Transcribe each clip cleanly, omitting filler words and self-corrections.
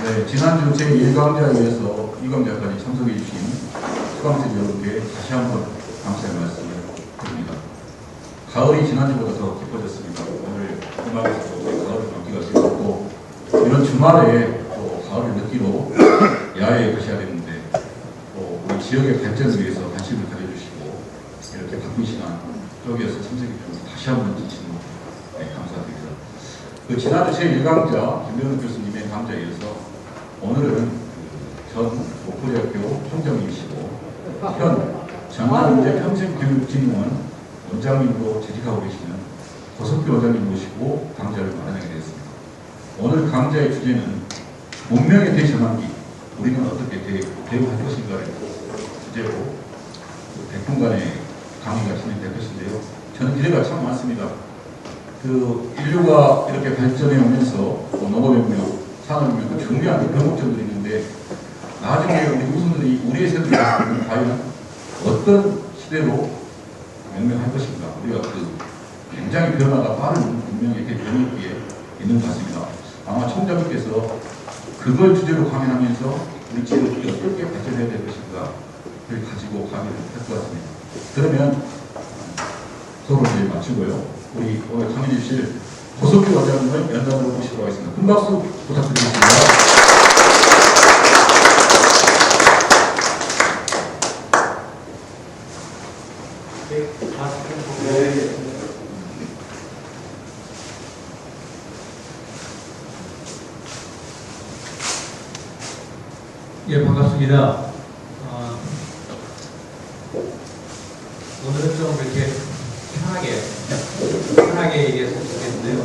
네, 지난주 제1강좌에서 이강좌까지 참석해 주신 수강생 여러분께 다시 한번 감사의 말씀을 드립니다. 가을이 지난주보다 더 깊어졌습니다. 오늘 음악에서도 가을을 감기가 되었고, 이런 주말에 또 가을을 느끼러 야외에 가셔야 되는데, 또 우리 지역의 발전을 위해서 관심을 가져주시고, 이렇게 바쁜 시간 여기에서 참석해 주셔서 다시 한번 진심으로 감사드립니다. 그 지난주 제1강좌 김병훈 교수님의 강좌에 이어서 오늘은 전 목포대학교 총장님이시고 현 전남대평생교육진흥원 원장님으로 재직하고 계시는 고석규 원장님 모시고 강좌를 마련하게 되었습니다. 오늘 강좌의 주제는 문명의 대전환기, 우리는 어떻게 대응할 것인가를 주제로 100분간의 강의가 진행될 것인데요. 저는 기대가 참 많습니다. 인류가 이렇게 발전해 오면서 농업혁명, 산업혁명, 중요한 변곡점들이 있는데 나중에 우리 후손들이 우리의 세대를 과연 어떤 시대로 명명할 것인가. 우리가 굉장히 변화가 빠른 문명의 변이기에 있는 것 같습니다. 아마 총장님께서 그걸 주제로 강연하면서 우리 지역이 어떻게 발전해야 될 것인가 를 가지고 강의를 할 것 같습니다. 그러면 서로 이제 마치고요. 우리 오늘 강의해 주실 고석규 원장님을 연단으로 모시도록 하겠습니다. 큰 박수 부탁드리겠습니다. 예, 반갑습니다. 오늘은 좀 이렇게 편하게 얘기했으면 좋겠는데요.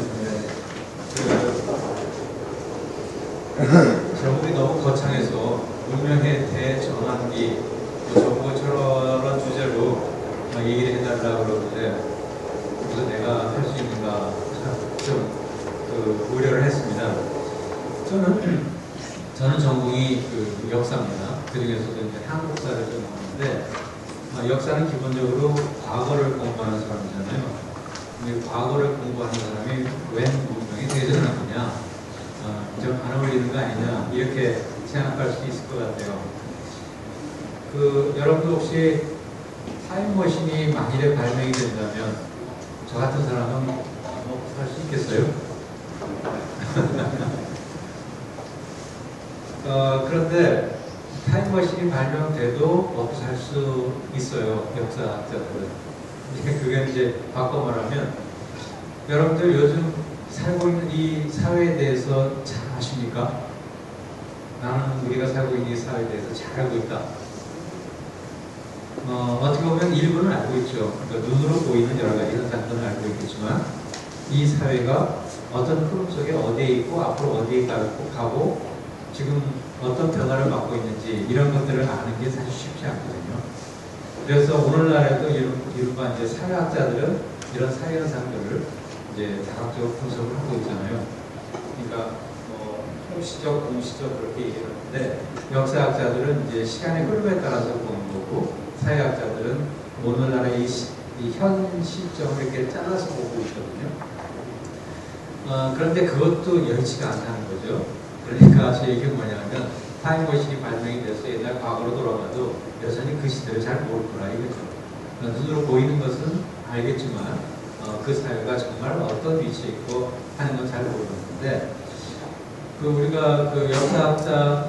제목이 너무 거창해서 문명의 대전환기, 저런 주제로 얘기를 해달라고 그러는데 그래서 내가 할 수 있는가 좀 우려를 했습니다. 저는 전공이 역사입니다. 그 중에서도 이제 한국사를 좀 하는데 역사는 기본적으로 과거를 공부하는 사람이잖아요. 근데 과거를 공부하는 사람이 웬 문명이 대전환기냐, 좀 안 어울리는 거 아니냐 이렇게 생각할 수 있을 것 같아요. 여러분도 혹시 타임머신이 만일에 발명이 된다면 저 같은 사람은 살 수 있겠어요? 그런데 타임머신이 발명돼도 먹고 살 수 있어요, 역사학자들은. 그게 이제 바꿔 말하면, 여러분들 요즘 살고 있는 이 사회에 대해서 잘 아십니까? 나는 우리가 살고 있는 이 사회에 대해서 잘 알고 있다. 어떻게 보면 일부는 알고 있죠. 그러니까 눈으로 보이는 여러 가지 현상들은 알고 있겠지만, 이 사회가 어떤 흐름 속에 어디에 있고, 앞으로 어디에 가고, 지금 어떤 변화를 받고 있는지 이런 것들을 아는 게 사실 쉽지 않거든요. 그래서 오늘날에도 이른바 이제 사회학자들은 이런 사회 현상들을 이제 다각적으로 분석을 하고 있잖아요. 그러니까 형시적, 공시적 그렇게 얘기하는데 역사학자들은 이제 시간의 흐름에 따라서 보는 거고 사회학자들은 오늘날의 이 현 시점을 이렇게 잘라서 보고 있거든요. 그런데 그것도 여의치가 않다는 거죠. 그러니까 제 얘기는 뭐냐면 타임머신이 발명이 돼서 옛날 과거로 돌아가도 여전히 그 시대를 잘 모를 거라 이거죠. 눈으로 보이는 것은 알겠지만 그 사회가 정말 어떤 위치에 있고 하는 건 잘 모르는데 우리가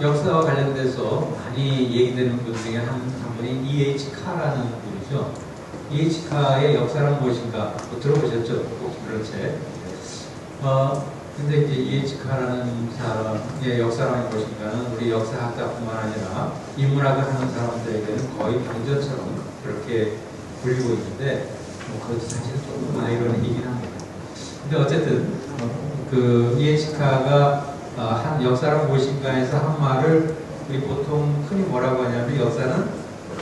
역사와 관련돼서 많이 얘기되는 분 중에 한 분이 E.H. 카라는 분이죠. E.H. 카의 역사란 무엇인가 들어보셨죠? 혹시 그런 책. 근데 이제 E.H. 카라는 사람의 역사라는 것인가는 우리 역사학자뿐만 아니라 인문학을 하는 사람들에게는 거의 병전처럼 그렇게 불리고 있는데 그것도 사실 조금 아이러니이긴 합니다. 근데 어쨌든 E.H. 카가 한 역사란 무엇인가에서 한 말을 우리 보통 흔히 뭐라고 하냐면 역사는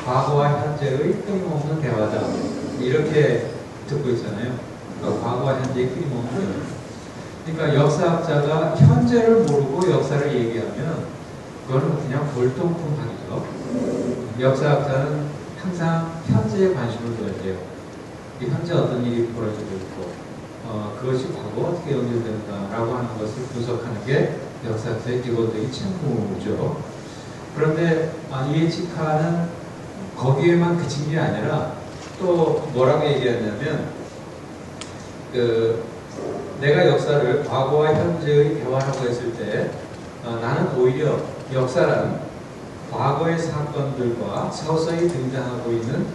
과거와 현재의 끊임없는 대화다 이렇게 듣고 있잖아요. 그러니까 과거와 현재의 끊임없는 대화. 그러니까 역사학자가 현재를 모르고 역사를 얘기하면 그거는 그냥 볼통풍하기죠. 역사학자는 항상 현재에 관심을 둬야 돼요. 이 현재 어떤 일이 벌어지고 있고 그것이 과거와 어떻게 연결된다라고 하는 것을 분석하는 게 역사학의 기본적인 책무죠. 그런데 UHC카는 거기에만 그친 게 아니라 또 뭐라고 얘기했냐면 내가 역사를 과거와 현재의 대화라고 했을 때 나는 오히려 역사란 과거의 사건들과 서서히 등장하고 있는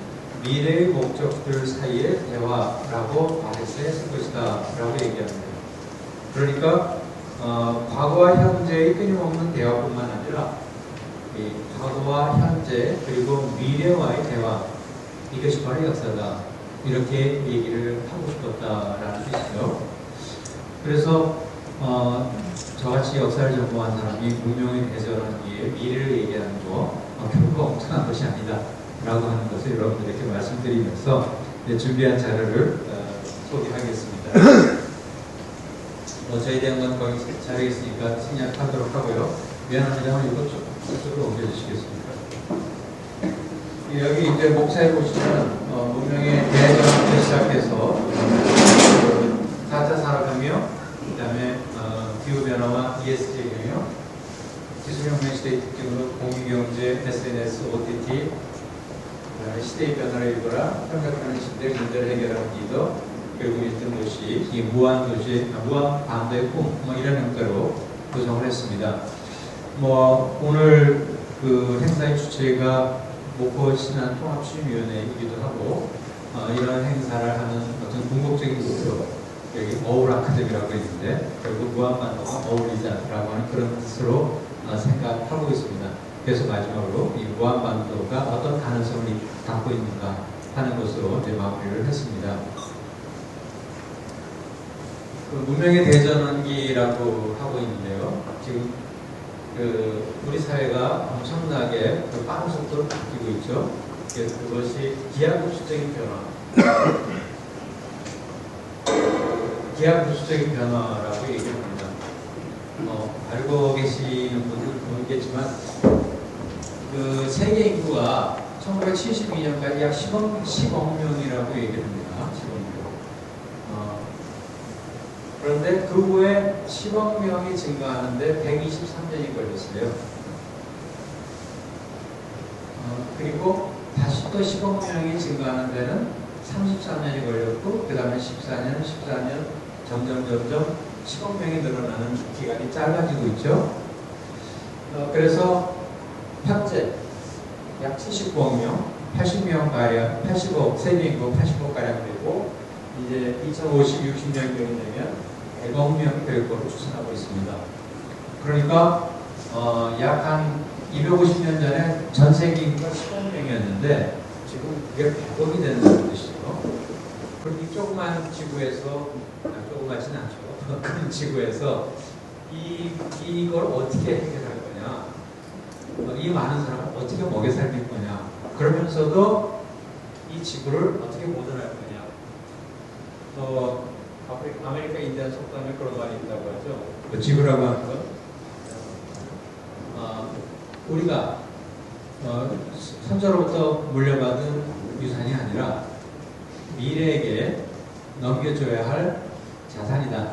미래의 목적들 사이의 대화라고 말했어야 했을 것이다 라고 얘기합니다. 그러니까 과거와 현재의 끊임없는 대화뿐만 아니라 이 과거와 현재 그리고 미래와의 대화, 이것이 바로 역사다, 이렇게 얘기를 하고 싶었다라는 뜻이죠. 그래서 저같이 역사를 전공한 사람이 문명의 대전환기에 미래를 얘기하는 거 결코 엉뚱한 것이 아니다 라고 하는 것을 여러분들에게 말씀드리면서 준비한 자료를 소개하겠습니다. 저에 대한 건 거의 자료에 있으니까 생략하도록 하고요. 미안합니다만 이것 좀 이쪽으로 옮겨주시겠습니까? 여기 이제 목차에 보시면 문명의 대전부터 시작해서 4차 산업혁명, 그 다음에 기후변화와 ESG 경영, 기술혁명 시대의 특징으로 공유경제, SNS, OTT, 시대의 변화를 일궈라, 협력하는 시대 문제를 해결하는 리더, 그리고 1등 도시, 이 무한도시, 무한반도의 꿈, 이런 형태로 구성을 했습니다. 오늘 그 행사의 주체가 목포 신안 통합시민위원회이기도 하고, 이런 행사를 하는 어떤 궁극적인 목표, 여기 어울 아카데미라고 있는데, 결국 무한반도가 어울리자라고 하는 그런 뜻으로 생각하고 있습니다. 그래서 마지막으로 이 무한반도가 어떤 가능성을 갖고 있는가 하는 것으로 이제 마무리를 했습니다. 그 문명의 대전환기라고 하고 있는데요. 지금 우리 사회가 엄청나게 빠른 속도로 바뀌고 있죠. 그래서 그것이 기하급수적인 변화, 기하급수적인 변화라고 얘기합니다. 알고 계시는 분들은 모르겠지만 그 세계 인구가 1972년까지 약 10억 명이라고 얘기를 합니다. 10억 명. 그런데 그 후에 10억 명이 증가하는데 123년이 걸렸어요. 그리고 다시 또 10억 명이 증가하는 데는 34년이 걸렸고, 그 다음에 14년, 점점 10억 명이 늘어나는 기간이 짧아지고 있죠. 그래서 현재 약 79억 명, 80억, 세계 인구 80억 가량 되고, 이제 2050, 60년경이 되면 100억 명이 될 것으로 추산하고 있습니다. 그러니까 약 한 250년 전에 전 세계 인구가 10억 명이었는데 지금 그게 100억이 된다는 뜻이죠. 그럼 이 조그만 지구에서, 조그맣진 않죠. 큰 지구에서 이걸 어떻게 해결할 거냐, 이 많은 사람을 어떻게 먹여 살릴 거냐, 그러면서도 이 지구를 어떻게 보존할 거냐. 아메리카 인디안 속담에 그런 말이 있다고 하죠. 지구라고 하는 건 우리가 선조로부터 물려받은 유산이 아니라 미래에게 넘겨줘야 할 자산이다.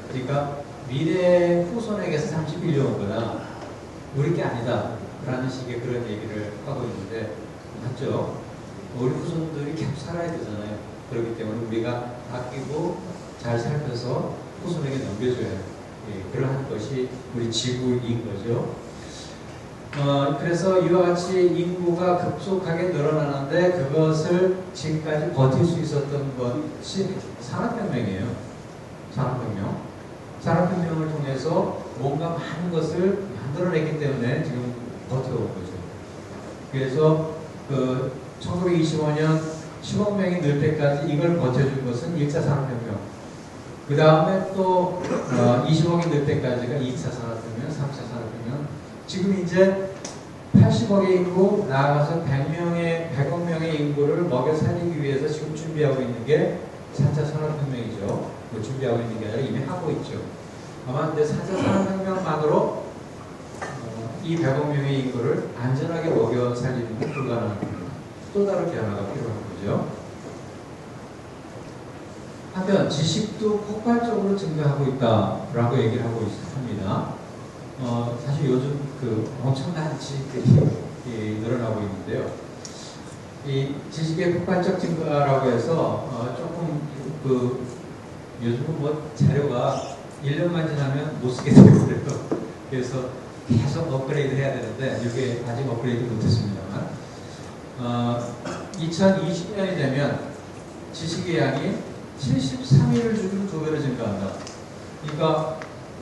그러니까 미래 후손에게서 31년 온 거다, 우리 게 아니다 라는 식의 그런 얘기를 하고 있는데, 맞죠? 우리 후손들이 계속 살아야 되잖아요. 그렇기 때문에 우리가 아끼고 잘 살펴서 후손에게 넘겨줘야 해요. 그러한 것이 우리 지구인 거죠. 그래서 이와 같이 인구가 급속하게 늘어나는데 그것을 지금까지 버틸 수 있었던 것이 산업혁명이에요. 산업혁명을 통해서 뭔가 많은 것을 만들어냈기 때문에 지금 버텨온 거죠. 그래서 1925년 10억 명이 늘 때까지 이걸 버텨준 것은 1차 산업혁명. 그 다음에 또 20억이 늘 때까지가 2차 산업혁명, 3차 산업혁명. 지금 이제 80억의 인구, 나아가서 100억 명의 인구를 먹여 살리기 위해서 지금 준비하고 있는 게 4차 산업혁명이죠. 준비하고 있는 게 아니라 이미 하고 있죠. 아마 이제 4차 산업혁명만으로 이 100억 명의 인구를 안전하게 먹여 살리는 건 불가능합니다. 또 다른 변화가 필요한 거죠. 하면 지식도 폭발적으로 증가하고 있다라고 얘기를 하고 있습니다. 사실 요즘 엄청난 지식들이 늘어나고 있는데요. 이 지식의 폭발적 증가라고 해서 조금 요즘은 뭐 자료가 1년만 지나면 못 쓰게 되고요. 그래서 계속 업그레이드 해야 되는데 이게 아직 업그레이드 못했습니다만 2020년이 되면 지식의 양이 73일을 주기로 2배로 증가한다. 그러니까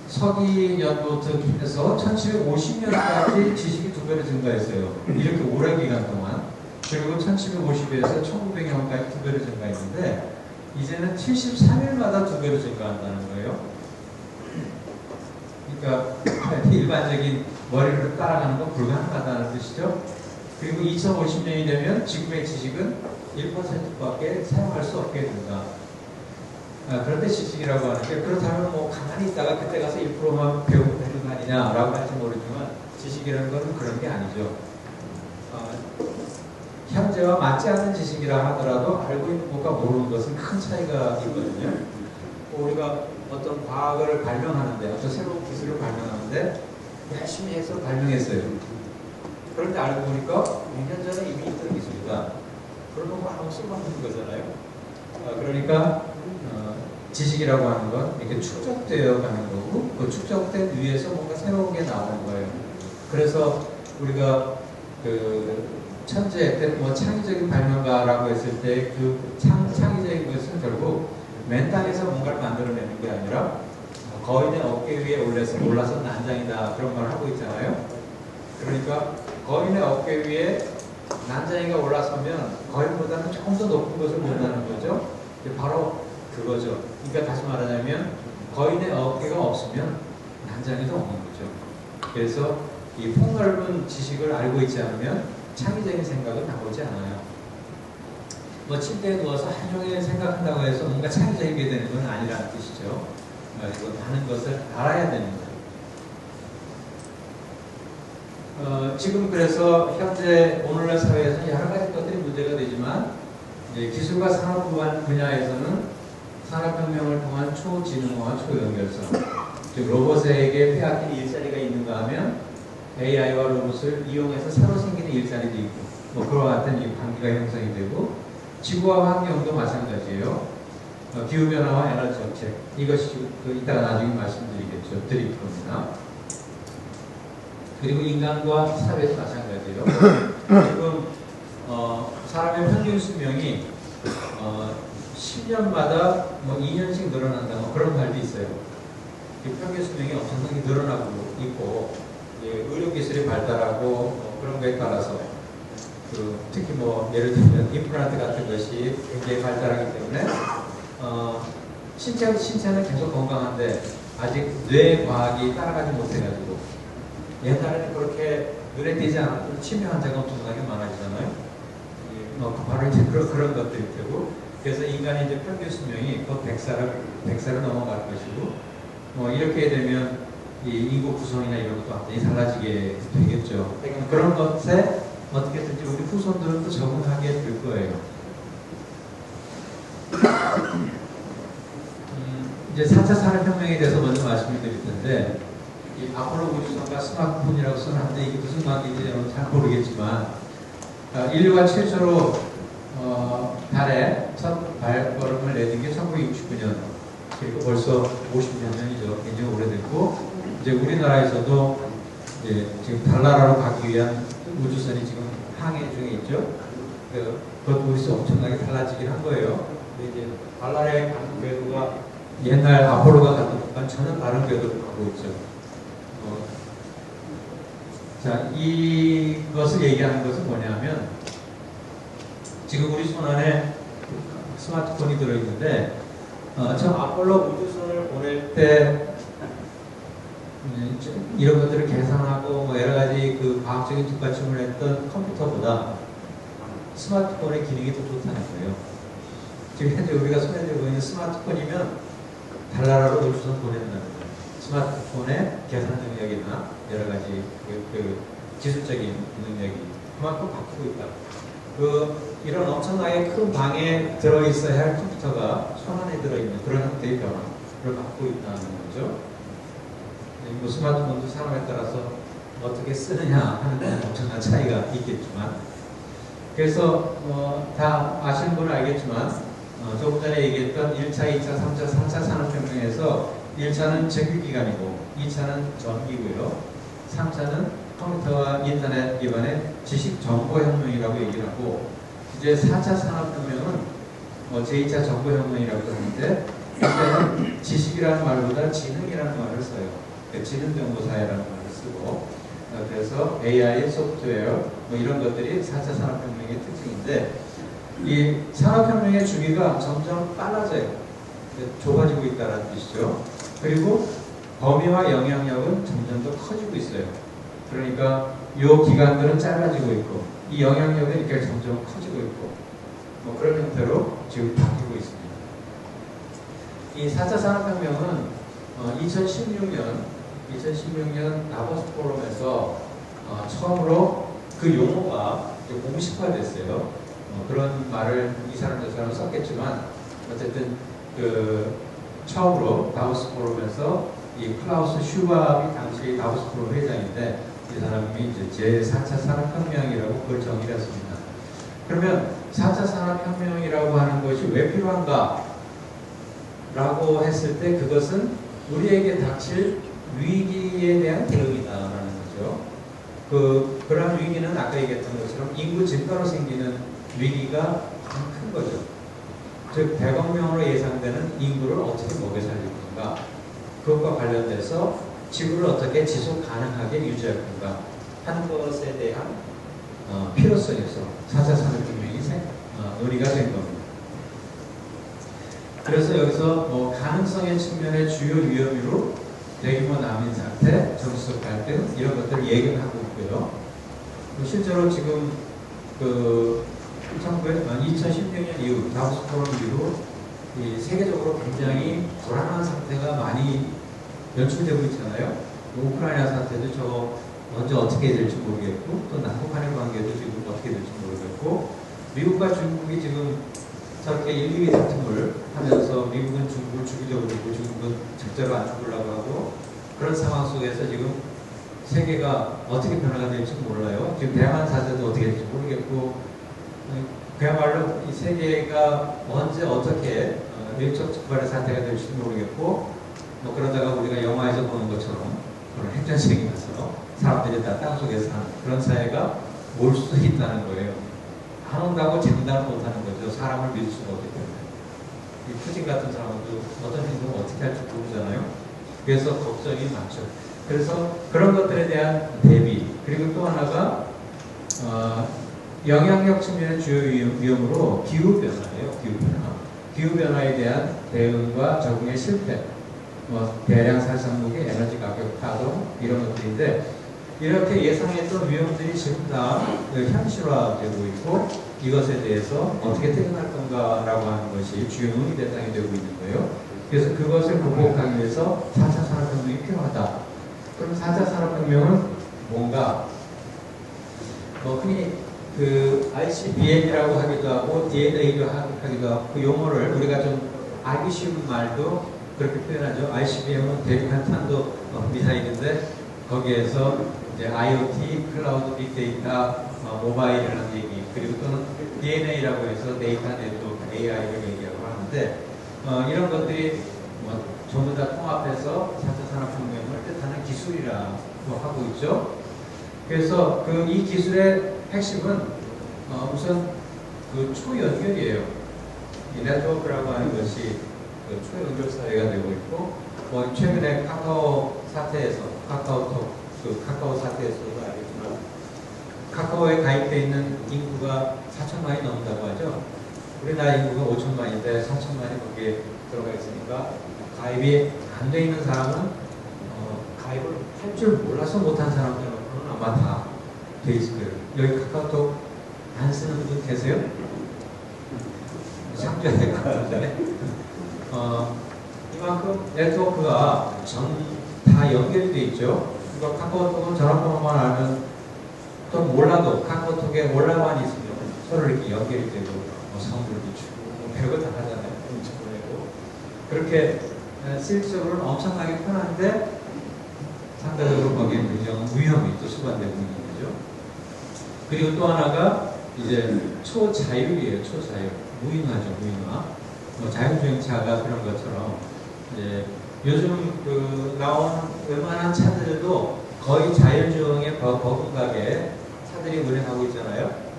서기 연도부터 해서 1750년까지 지식이 2배로 증가했어요. 이렇게 오랜 기간 동안. 그리고 1750에서 1900년까지 2배로 증가했는데 이제는 73일마다 2배로 증가한다는 거예요. 그러니까 일반적인 머리를 따라가는 건 불가능하다는 뜻이죠. 그리고 2050년이 되면 지금의 지식은 1%밖에 사용할 수 없게 된다. 그런데 지식이라고 하는 게 그렇다면 뭐 가만히 있다가 그때 가서 1%만 배우면 되는 거 아니냐라고 할지 모르지만 지식이라는 것은 그런 게 아니죠. 현재와 맞지 않는 지식이라 하더라도 알고 있는 것과 모르는 것은 큰 차이가 있거든요. 우리가 어떤 과학을 발명하는데 어떤 새로운 기술을 발명하는데 열심히 해서 발명했어요. 그런데 알고 보니까 5년 전에 이미 있던 기술이다. 그러면 뭐 아무 쓸모없는 거잖아요. 그러니까 지식이라고 하는 건 이렇게 축적되어 가는 거고 그 축적된 위에서 뭔가 새로운 게 나오는 거예요. 그래서 우리가 천재, 뭐 창의적인 발명가라고 했을 때 그 창의적인 것은 결국 맨 땅에서 뭔가를 만들어내는 게 아니라 거인의 어깨 위에 올라서 난장이다 그런 말 하고 있잖아요. 그러니까 거인의 어깨 위에 난장이가 올라서면 거인보다는 조금 더 높은 것을 본다는 거죠. 바로 그거죠. 그러니까 다시 말하자면 거인의 어깨가 없으면 난장이도 없는 거죠. 그래서 이 폭넓은 지식을 알고 있지 않으면 창의적인 생각은 나오지 않아요. 뭐 침대에 누워서 하루 종일 생각한다고 해서 뭔가 창의적이게 되는 건 아니라는 뜻이죠. 그리고 많은 것을 알아야 되는 거예요. 지금 그래서 현재 오늘날 사회에서 여러 가지 것들이 문제가 되지만 이제 기술과 산업 분야에서는 산업혁명을 통한 초지능화, 초연결성, 즉 로봇에게 빼앗긴 일자리가 있는가 하면 AI와 로봇을 이용해서 새로 생기는 일자리도 있고 뭐 그와 같은 이 관계가 형성이 되고 지구와 환경도 마찬가지예요. 기후변화와 에너지 정책 이것이 이따가 나중에 말씀드리겠죠. 드릴 겁니다. 그리고 인간과 사회도 마찬가지예요. 지금 사람의 평균 수명이 10년마다 뭐 2년씩 늘어난다 뭐 그런 말도 있어요. 평균 수명이 엄청나게 늘어나고 있고 의료 기술이 발달하고 뭐 그런 거에 따라서 특히 뭐 예를 들면 임플란트 같은 것이 굉장히 발달하기 때문에 신체는 계속 건강한데 아직 뇌 과학이 따라가지 못해가지고 옛날에는 그렇게 눈에 띄지 않았던 치매 환자가 엄청나게 많아지잖아요. 바로 이제 그런 것들이 되고 그래서 인간의 이제 평균 수명이 곧 100살을 넘어갈 것이고 이렇게 되면 이 인구 구성이나 이런 것도 완전히 달라지게 되겠죠. 그런 것에 어떻게든지 우리 후손들은 또 적응하게 될 거예요. 이제 4차 산업혁명에 대해서 먼저 말씀을 드릴 텐데 이 아폴로 우주선과 스마트폰이라고 써놨는데 이게 무슨 관계인지 저는 잘 모르겠지만 인류가 최초로 달에 첫 발걸음을 내딘 게 1969년 그리고 벌써 50년 전이죠. 굉장히 오래됐고 이제 우리나라에서도 이제 지금 달나라로 가기 위한 우주선이 지금 항해 중에 있죠. 그것도 우리서 엄청나게 달라지긴 한 거예요. 근데 이제 달나라에 가는 궤도가 옛날 아폴로가 갔던 것과는 전혀 다른 궤도를 가고 있죠. 자, 이것을 얘기하는 것은 뭐냐면 지금 우리 손 안에 스마트폰이 들어있는데 저 아폴로 우주선을 보낼 때 이런 것들을 계산하고 뭐 여러 가지 과학적인 뒷받침을 했던 컴퓨터보다 스마트폰의 기능이 더 좋다는 거예요. 지금 현재 우리가 손에 들고 있는 스마트폰이면 달나라로 우주선 보낸다는 거예요. 스마트폰의 계산 능력이나 여러 가지 기술적인 능력이 그만큼 바뀌고 있다. 이런 엄청나게 큰 방에 들어있어야 할 컴퓨터가 손 안에 들어있는 그런 형태의 변화를 갖고 있다는 거죠. 뭐 스마트폰도 사람에 따라서 어떻게 쓰느냐 하는 데는 엄청난 차이가 있겠지만, 그래서 다 아시는 분은 알겠지만 조금 전에 얘기했던 1차, 2차, 3차, 4차 산업혁명에서 1차는 정규기관이고 2차는 전기고요. 3차는 컴퓨터와 인터넷 기반의 지식정보혁명이라고 얘기를 하고, 이제 4차 산업혁명은 제2차 정보혁명이라고 하는데, 이때는 지식이라는 말보다 지능이라는 말을 써요. 지능정보사회라는 말을 쓰고, 그래서 AI, 소프트웨어 이런 것들이 4차 산업혁명의 특징인데, 이 산업혁명의 주기가 점점 빨라져요. 좁아지고 있다는 뜻이죠. 그리고 범위와 영향력은 점점 더 커지고 있어요. 그러니까 이 기간들은 짧아지고 있고 이 영향력은 이렇게 점점 커지고 있고 그런 형태로 지금 바뀌고 있습니다. 이 4차 산업혁명은 2016년 다보스 포럼에서 처음으로 그 용어가 공식화됐어요. 그런 말을 이 사람 저 사람 썼겠지만 어쨌든 처음으로 다보스 포럼에서 이 클라우스 슈밥이 당시 다보스 포럼 회장인데, 이 사람이 이제 제4차 산업혁명이라고 그걸 정의를 했습니다. 그러면 4차 산업혁명이라고 하는 것이 왜 필요한가? 라고 했을 때 그것은 우리에게 닥칠 위기에 대한 대응이다라는 거죠. 그러한 위기는 아까 얘기했던 것처럼 인구 증가로 생기는 위기가 가장 큰 거죠. 즉 100억 명으로 예상되는 인구를 어떻게 먹여 살릴 건가, 그것과 관련돼서 지구를 어떻게 지속 가능하게 유지할 건가 하는 것에 대한 필요성에서 4차 산업혁명이 논의가 된 겁니다. 그래서 여기서 가능성의 측면의 주요 위험으로 대규모 난민 사태, 정치적 갈등 이런 것들을 얘기를 하고 있고요. 실제로 지금 2016년 이후, 다보스 포럼 이후 세계적으로 굉장히 불안한 상태가 많이 연출되고 있잖아요. 우크라이나 사태도 저거 언제 어떻게 될지 모르겠고, 또 남북 간의 관계도 지금 어떻게 될지 모르겠고, 미국과 중국이 지금 저렇게 1, 2위 다툼을 하면서 미국은 중국을 죽이려고 그러고 중국은 절대로 안 죽으려고 하고, 그런 상황 속에서 지금 세계가 어떻게 변화가 될지 몰라요. 지금 대만 사태도 어떻게 될지 모르겠고, 그야말로 이 세계가 언제 어떻게 일적 즉발의 사태가 될지 모르겠고, 그러다가 우리가 영화에서 보는 것처럼 그런 핵전쟁이 나서 사람들이 다 땅속에서 사는 그런 사회가 올 수도 있다는 거예요. 안 온다고 장담을 못하는 거죠. 사람을 믿을 수가 없기 때문에. 이 푸틴 같은 사람도 어떤 행동을 어떻게 할지 모르잖아요. 그래서 걱정이 많죠. 그래서 그런 것들에 대한 대비, 그리고 또 하나가 영향력 측면의 주요 위험으로 기후변화예요. 기후변화에 대한 대응과 적응의 실패, 대량 살상무기, 에너지 가격 파동 이런 것들인데, 이렇게 예상했던 위험들이 지금 다 현실화되고 있고, 이것에 대해서 어떻게 대응할 건가라고 하는 것이 주요 논의 대상이 되고 있는 거예요. 그래서 그것을 극복하기 위해서 4차 산업혁명이 필요하다. 그럼 4차 산업혁명은 뭔가? 흔히 ICBM이라고 하기도 하고 DNA도 하기도 하고, 그 용어를 우리가 좀 알기 쉬운 말도 그렇게 표현하죠. ICBM은 대륙간 탄도 미사일인데, 거기에서 이제 IoT, 클라우드, 빅데이터, 모바일이라는 얘기, 그리고 또는 DNA라고 해서 데이터 네트워크, AI를 얘기하고 하는데, 이런 것들이 전부 다 통합해서 4차 산업혁명을 뜻하는 기술이라고 하고 있죠. 그래서 이 기술의 핵심은 우선 초연결이에요. 이 네트워크라고 하는 것이 초연결 사회가 되고 있고, 최근에 카카오 사태에서 카카오 사태에서도 알겠지만 카카오에 가입되어 있는 인구가 4천만이 넘는다고 하죠. 우리나라 인구가 5천만인데 4천만이 거기에 들어가 있으니까 가입이 안 돼 있는 사람은 가입을 할 줄 몰라서 못한 사람들은 아마 다 돼 있을 거예요. 여기 카카오톡 안 쓰는 분 계세요? 상주해야 될 것 같은데. 이만큼 네트워크가 다 연결이 돼 있죠. 그러니까 카카오톡은 전화번호만 알면 또 몰라도 카카오톡에 올라만 있으면 서로 이렇게 연결이 되고 선물을 주고 별거 다 하잖아요. 음식 보내고 그렇게 실질적으로는 엄청나게 편한데 상대적으로 거기에 굉장히 위험이 또 수반되고 있는 거죠. 그리고 또 하나가 이제 초자율이에요. 초자율. 무인화죠. 무인화. 자율주행차가 그런 것처럼 이제 요즘 그 나온 웬만한 차들도 거의 자율주행에 버금가게 차들이 운행하고 있잖아요.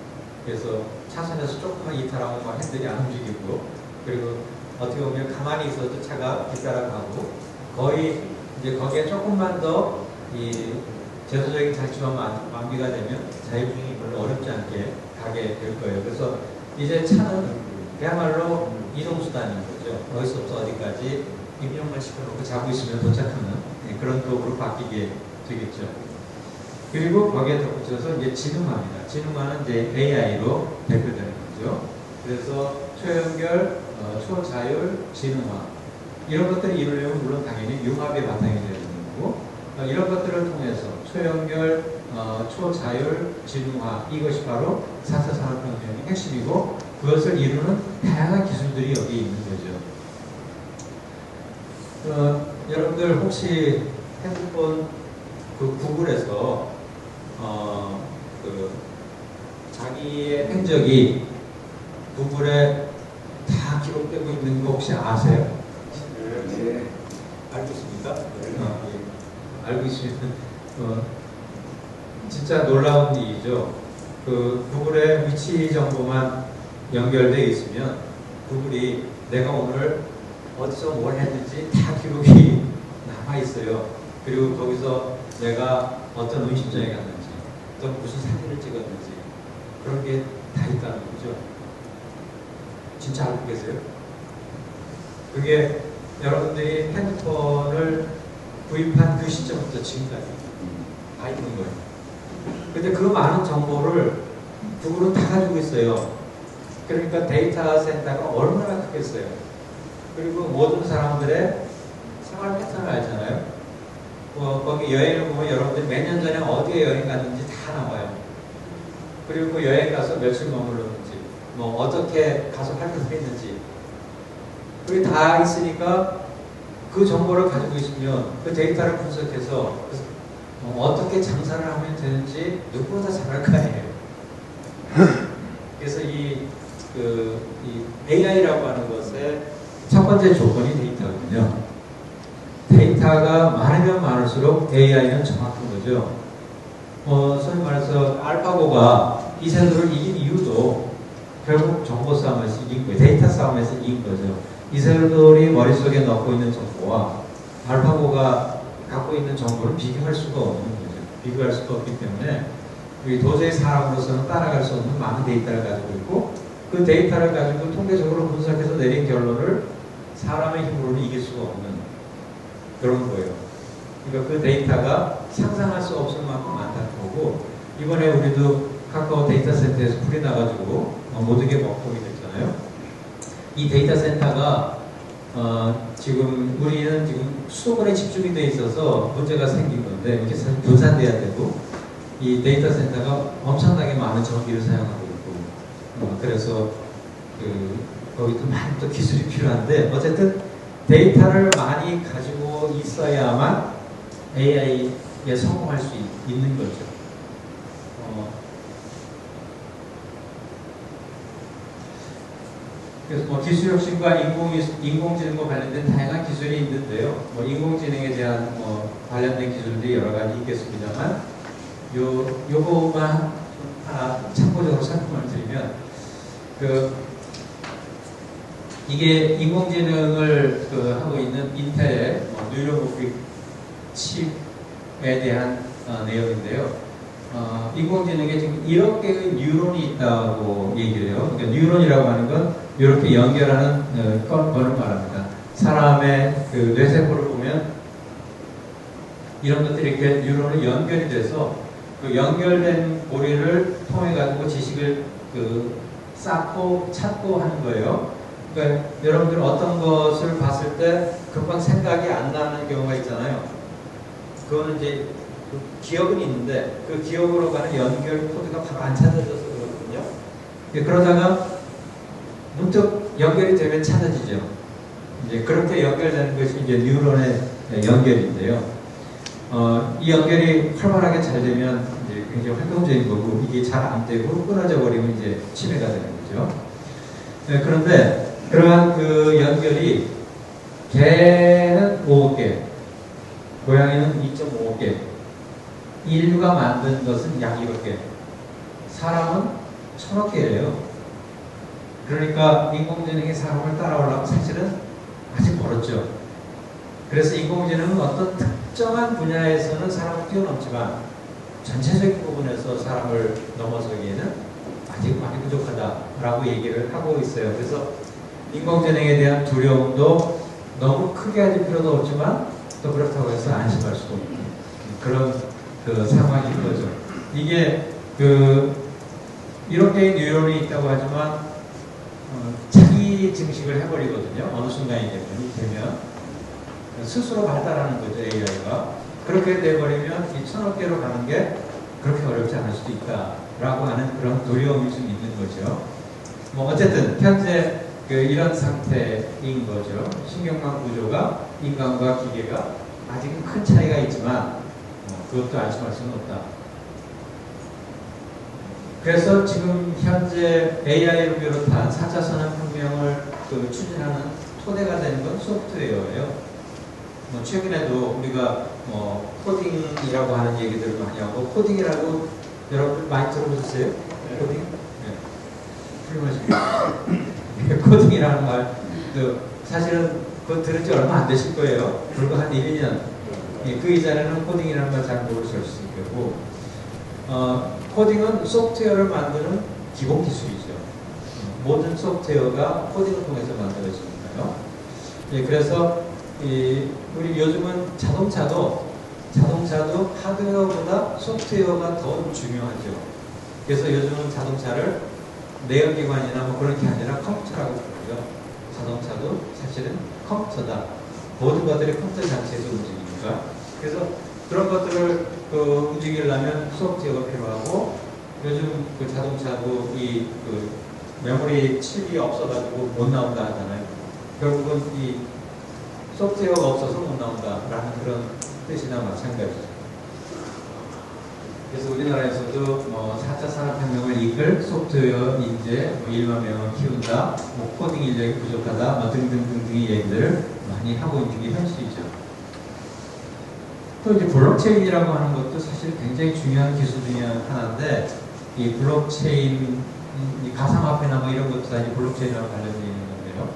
그래서 차선에서 조금만 이탈하면 막 핸들이 안 움직이고 그리고 어떻게 보면 가만히 있어도 차가 뒤따라가고 거의 이제 거기에 조금만 더 이 제도적인 장치만 완비가 되면 자율주행이 별로 어렵지 않게 가게 될 거예요. 그래서 이제 차는 그야말로 이동수단인 거죠. 어디서부터 어디까지 입력만 시켜놓고 자고 있으면 도착하는 그런 쪽으로 바뀌게 되겠죠. 그리고 거기에 덧붙여서 이제 지능화입니다. 지능화는 이제 AI로 대표되는 거죠. 그래서 초연결, 초자율, 지능화 이런 것들이 이루려면 물론 당연히 융합의 바탕이 되어야 되는 거고 이런 것들을 통해서 초연결, 초자율, 지능화 이것이 바로 4차 산업혁명의 핵심이고 그것을 이루는 다양한 기술들이 여기 있는 거죠. 여러분들 혹시 핸드폰 그 구글에서 그 자기의 행적이 구글에 다 기록되고 있는 거 혹시 아세요? 네. 알고 있습니까? 예. 알고 있으면 진짜 놀라운 일이죠. 그 구글의 위치 정보만 연결되어 있으면 구글이 내가 오늘 어디서 뭘 했는지 다 기록이 남아 있어요. 그리고 거기서 내가 어떤 음식점에 갔는지, 또 무슨 사진을 찍었는지 그런 게 다 있다는 거죠. 진짜 알고 계세요? 그게 여러분들이 핸드폰을 구입한 그 시점부터 지금까지 다 있는 거예요. 근데 그 많은 정보를 구글은 다 가지고 있어요. 그러니까 데이터 센터가 얼마나 크겠어요. 그리고 모든 사람들의 생활 패턴을 알잖아요. 거기 여행을 보면 여러분들이 몇 년 전에 어디에 여행 갔는지 다 나와요. 그리고 그 여행 가서 며칠 머물렀는지, 뭐 어떻게 가서 활동했는지 그게 다 있으니까 그 정보를 가지고 있으면 그 데이터를 분석해서 어떻게 장사를 하면 되는지 누구보다 잘할 거 아니에요. 그래서 이 AI라고 하는 것의 첫 번째 조건이 데이터거든요. 데이터가 많으면 많을수록 AI는 정확한 거죠. 소위 말해서 알파고가 이세돌을 이긴 이유도 결국 정보 싸움에서 이긴 거예요. 데이터 싸움에서 이긴 거죠. 이세돌이 머릿속에 넣고 있는 정보와 알파고가 갖고 있는 정보를 비교할 수가 없는 거죠. 비교할 수가 없기 때문에 도저히 사람으로서는 따라갈 수 없는 많은 데이터를 가지고 있고 그 데이터를 가지고 통계적으로 분석해서 내린 결론을 사람의 힘으로는 이길 수가 없는 그런 거예요. 그러니까 그 데이터가 상상할 수 없을 만큼 많다는 거고 이번에 우리도 카카오 데이터 센터에서 풀이 나가지고 모든 게 먹통이 됐잖아요. 이 데이터 센터가 지금 우리는 지금 수도권에 집중이 돼 있어서 문제가 생긴 건데 이게 사실 분산돼야 되고 이 데이터 센터가 엄청나게 많은 전기를 사용하고 있고 그래서 거기도 많은 또 기술이 필요한데 어쨌든 데이터를 많이 가지고 있어야만 AI에 성공할 수 있는 거죠. 그래서 뭐 기술혁신과 인공지능과 관련된 다양한 기술이 있는데요. 뭐 인공지능에 대한 관련된 기술들이 여러 가지 있겠습니다만 요거만 하나 참고적으로 설명을 드리면 이게 인공지능을 하고 있는 인텔의 뉴러모픽 칩에 대한 내용인데요. 인공지능에 지금 1억 개의 뉴런이 있다고 얘기를 해요. 그러니까 뉴런이라고 하는 건 이렇게 연결하는 거를 말합니다. 사람의 뇌세포를 보면 이런 것들이 이렇게 뉴런이 연결이 돼서 그 연결된 고리를 통해 가지고 지식을 쌓고 찾고 하는 거예요. 그러니까 여러분들 어떤 것을 봤을 때 금방 생각이 안 나는 경우가 있잖아요. 그거는 이제 기억은 있는데 그 기억으로 가는 연결 코드가 바로 안 찾아져서 그렇거든요. 그러다가 문득 연결이 되면 찾아지죠. 이제 그렇게 연결되는 것이 이제 뉴런의 연결인데요. 이 연결이 활발하게 잘 되면 이제 굉장히 활동적인 거고, 이게 잘 안 되고 끊어져 버리면 이제 치매가 되는 거죠. 그런데 그러한 그 연결이 개는 5억 개, 고양이는 2.5억 개, 인류가 만든 것은 약 1억 개, 사람은 1000억 개예요. 그러니까 인공지능이 사람을 따라오려면 사실은 아직 멀었죠. 그래서 인공지능은 어떤 특정한 분야에서는 사람을 뛰어넘지만 전체적인 부분에서 사람을 넘어서기에는 아직 많이 부족하다라고 얘기를 하고 있어요. 그래서 인공지능에 대한 두려움도 너무 크게 하실 필요도 없지만 또 그렇다고 해서 안심할 수도 없는 그런 그 상황인 거죠. 이게 그 1억 개의 뉴런이 있다고 하지만 자기 증식을 해버리거든요. 어느 순간이 되면 스스로 발달하는 거죠, AI가. 그렇게 돼버리면 이 1000억 개로 가는 게 그렇게 어렵지 않을 수도 있다라고 하는 그런 두려움이 좀 있는 거죠. 뭐 어쨌든 현재 이런 상태인 거죠. 신경망 구조가 인간과 기계가 아직은 큰 차이가 있지만 그것도 안심할 수는 없다. 그래서 지금 현재 AI를 비롯한 4차 산업혁명을 추진하는 토대가 되는 건 소프트웨어예요. 최근에도 우리가 코딩이라고 하는 얘기들을 많이 하고, 코딩이라고 여러분 많이 들어보셨어요? 네. 코딩? 네. 훌륭하십니다. 코딩이라는 말도 사실은 그거 들은 지 얼마 안 되실 거예요. 불과 한 1, 2년. 그 이전에는 코딩이라는 말 잘 모르실 수 있겠고, 코딩은 소프트웨어를 만드는 기본 기술이죠. 모든 소프트웨어가 코딩을 통해서 만들어지니까요. 그래서 우리 요즘은 자동차도 하드웨어보다 소프트웨어가 더 중요하죠. 그래서 요즘은 자동차를 내연기관이나 뭐 그런 게 아니라 컴퓨터라고 부르죠. 자동차도 사실은 컴퓨터다. 모든 것들이 컴퓨터 장치에서 움직이니까. 그래서 그런 것들을 움직이려면 소프트웨어가 필요하고, 요즘 그 자동차도 메모리 칩이 없어가지고 못 나온다 하잖아요. 결국은 이 소프트웨어가 없어서 못 나온다라는 그런 뜻이나 마찬가지죠. 그래서 우리나라에서도 4차 산업혁명을 이끌 소프트웨어 인재 1만 명을 키운다, 코딩 인력이 부족하다, 등등등등의 얘기들을 많이 하고 있는 게 현실이죠. 또 이제 블록체인이라고 하는 것도 사실 굉장히 중요한 기술 중에 하나인데, 이 블록체인, 이 가상화폐나 뭐 이런 것도 다 이제 블록체인하고 관련되어 있는 건데요.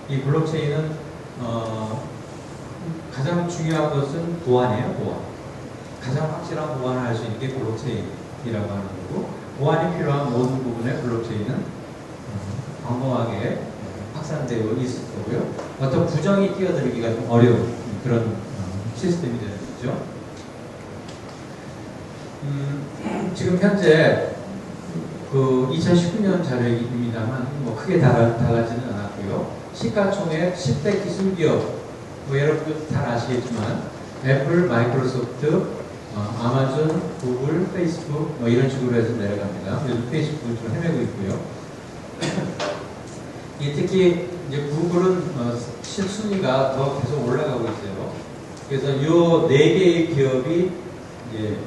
이 블록체인은 가장 중요한 것은 보안이에요, 보안. 가장 확실한 보안을 할 수 있는 게 블록체인이라고 하는 거고, 보안이 필요한 모든 부분에 블록체인은 광범하게 확산되고 있을 거고요. 어떤 부정이 뛰어들기가 좀 어려운 그런 시스템이 되는 거죠. 지금 현재 2019년 자료입니다만 뭐 크게 달라지는 않았고요. 시가총액 10대 기술기업, 여러분도 잘 아시겠지만 애플, 마이크로소프트, 아마존, 구글, 페이스북 이런 식으로 해서 내려갑니다. 요즘 페이스북을 좀 헤매고 있고요. 특히 이제 구글은 순위가 더 계속 올라가고 있어요. 그래서 요 4개의 기업이 이제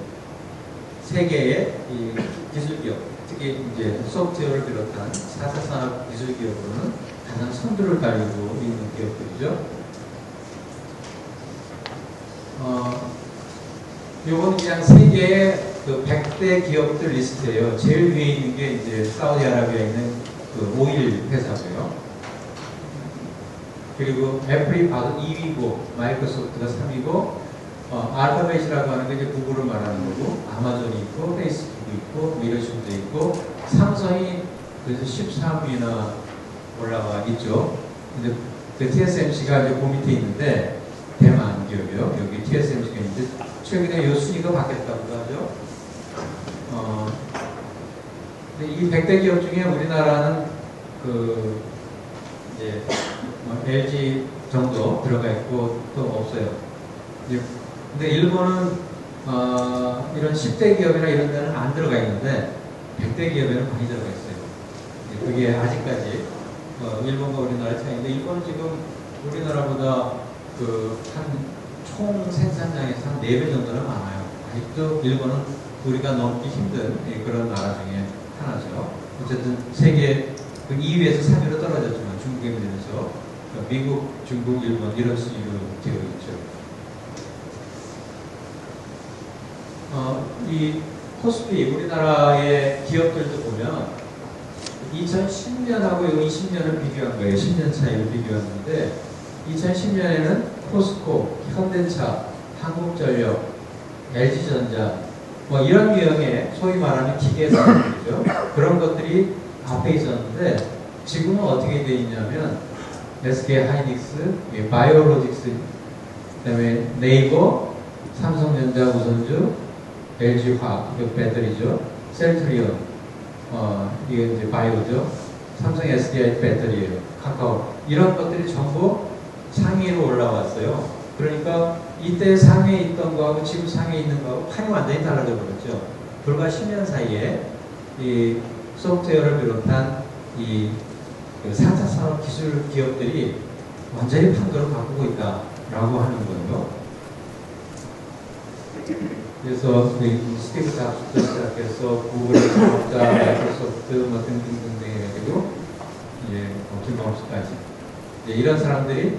세계의 이 기술 기업, 특히 이제 소프트웨어를 비롯한 4차 산업 기술 기업으로는 가장 선두를 달리고 있는 기업들이죠. 요건 그냥 세계의 100대 기업들 리스트예요. 제일 위에 있는 게 이제 사우디아라비아에 있는 오일 회사고요. 그리고 애플이 바로 2위고, 마이크로소프트가 3위고, 알파벳이라고 하는 게 이제 구글을 말하는 거고, 아마존이 있고, 페이스북이 있고, 뭐 이런 식으로 돼 있고, 삼성이 그래서 13위나 올라와 있죠. 근데 그 TSMC가 이제 그 밑에 있는데, 대만 기업이요. 여기 TSMC가 있는데, 최근에 요 순위가 바뀌었다고 하죠. 근데 이 100대 기업 중에 우리나라는 이제 LG 정도 들어가 있고 또 없어요. 근데 일본은 이런 10대 기업이나 이런 데는 안 들어가 있는데 100대 기업에는 많이 들어가 있어요. 그게 아직까지 일본과 우리나라의 차이인데, 일본은 지금 우리나라보다 한 총 생산량에서 한 4배 정도는 많아요. 아직도 일본은 우리가 넘기 힘든 그런 나라 중에 하나죠. 어쨌든 세계 2위에서 3위로 떨어졌지만 중국에 비해서 미국, 중국, 일본 이런 수준으로 되어 있죠. 이 코스피 우리나라의 기업들도 보면 2010년하고 20년을 비교한 거예요. 10년 차이를 비교했는데 2010년에는 포스코, 현대차, 한국전력, LG전자 뭐 이런 유형의 소위 말하는 기계 산업이죠. 그런 것들이 앞에 있었는데 지금은 어떻게 되어 있냐면 SK 하이닉스, 바이오로직스, 그다음에 네이버, 삼성전자 우선주, LG화학, 배터리죠. 셀트리온, 이게 이제 바이오죠. 삼성 SDI 배터리예요. 카카오. 이런 것들이 전부 상위로 올라왔어요. 그러니까 이때 상위에 있던 거하고 지금 상위에 있는 거하고 판이 완전히 달라져 버렸죠. 불과 10년 사이에 이 소프트웨어를 비롯한 이 4차 산업 기술 기업들이 완전히 판도를 바꾸고 있다라고 하는 거예요. 그래서 스티브 잡스부터 시작해서 구글의 창업자, 마이크로소프트 뭐 등등등 해가지고 팀 범스까지 이런 사람들이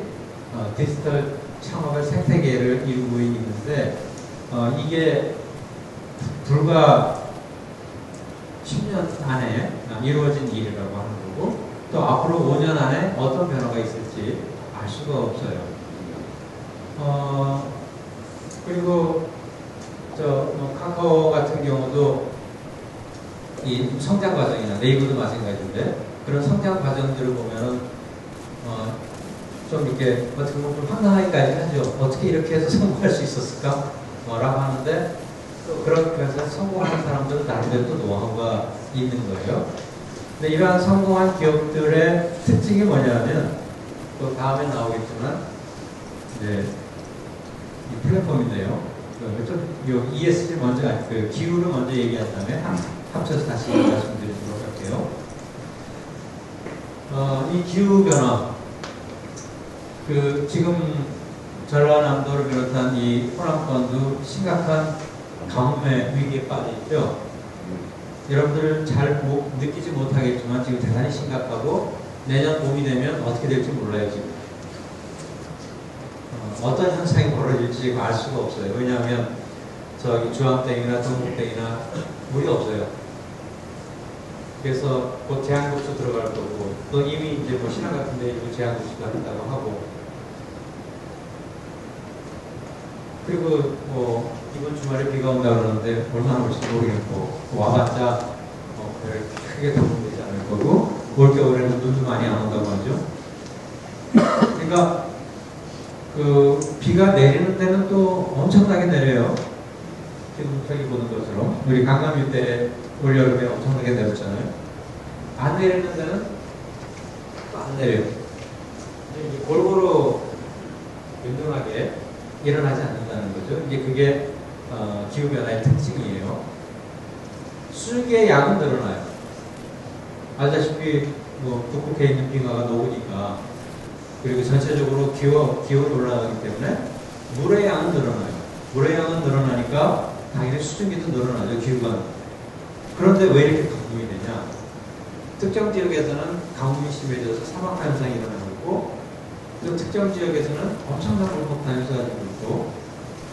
디지털 창업의 생태계를 이루고 있는데 이게 불과 10년 안에 이루어진 일이라고 하는 거고 또 앞으로 5년 안에 어떤 변화가 있을지 알 수가 없어요. 그리고 카카오 같은 경우도 이 성장 과정이나 네이버도 마찬가지인데 그런 성장 과정들을 보면은 좀 이렇게 어떻게 보면 좀 황당하기까지 하죠. 어떻게 이렇게 해서 성공할 수 있었을까? 라고 하는데 또 그렇게 해서 성공하는 사람들은 나름대로 또 노하우가 있는 거예요. 근데 이러한 성공한 기업들의 특징이 뭐냐면 또 다음에 나오겠지만 이제 이 플랫폼인데요. 좀 ESG 먼저 기후를 먼저 얘기한 다음에 합쳐서 다시 말씀드리도록 할게요. 이 기후 변화 지금 전라남도를 비롯한 이 호남권도 심각한 가뭄의 위기에 빠져 있죠. 여러분들 잘 느끼지 못하겠지만 지금 대단히 심각하고 내년 봄이 되면 어떻게 될지 몰라요. 지금 어떤 현상이 벌어질지 지금 알 수가 없어요. 왜냐하면 저기 주황땡이나 동북땡이나 물이 없어요. 그래서 곧 제한급수 들어갈 거고 또 이미 이제 뭐 신안 같은 데 제한급수가 한다고 하고 그리고 뭐 이번 주말에 비가 온다 그러는데 얼마나 올지 모르겠고 와봤자 크게 도움되지 않을 거고 올겨울에는 눈도 많이 안 온다고 하죠. 그러니까 비가 내리는 데는 또 엄청나게 내려요. 지금 저기 보는 것처럼 우리 강남일 때 올여름에 엄청나게 내렸잖아요. 안 내리는 데는 또 안 내려요. 골고루 균등하게 일어나지 않는다는 거죠. 이제 그게 기후변화의 특징이에요. 수기의 양은 늘어나요. 알다시피 뭐 북극해 있는 빙하가 녹으니까 그리고 전체적으로 기온이 올라가기 때문에 물의 양은 늘어나요. 물의 양은 늘어나니까 당연히 수증기도 늘어나죠. 기후가. 그런데 왜 이렇게 가뭄이 되냐? 특정 지역에서는 가뭄이 심해져서 사막 현상이 일어나고 있고 또 특정 지역에서는 엄청난 물폭탄이 쏟아지고 있고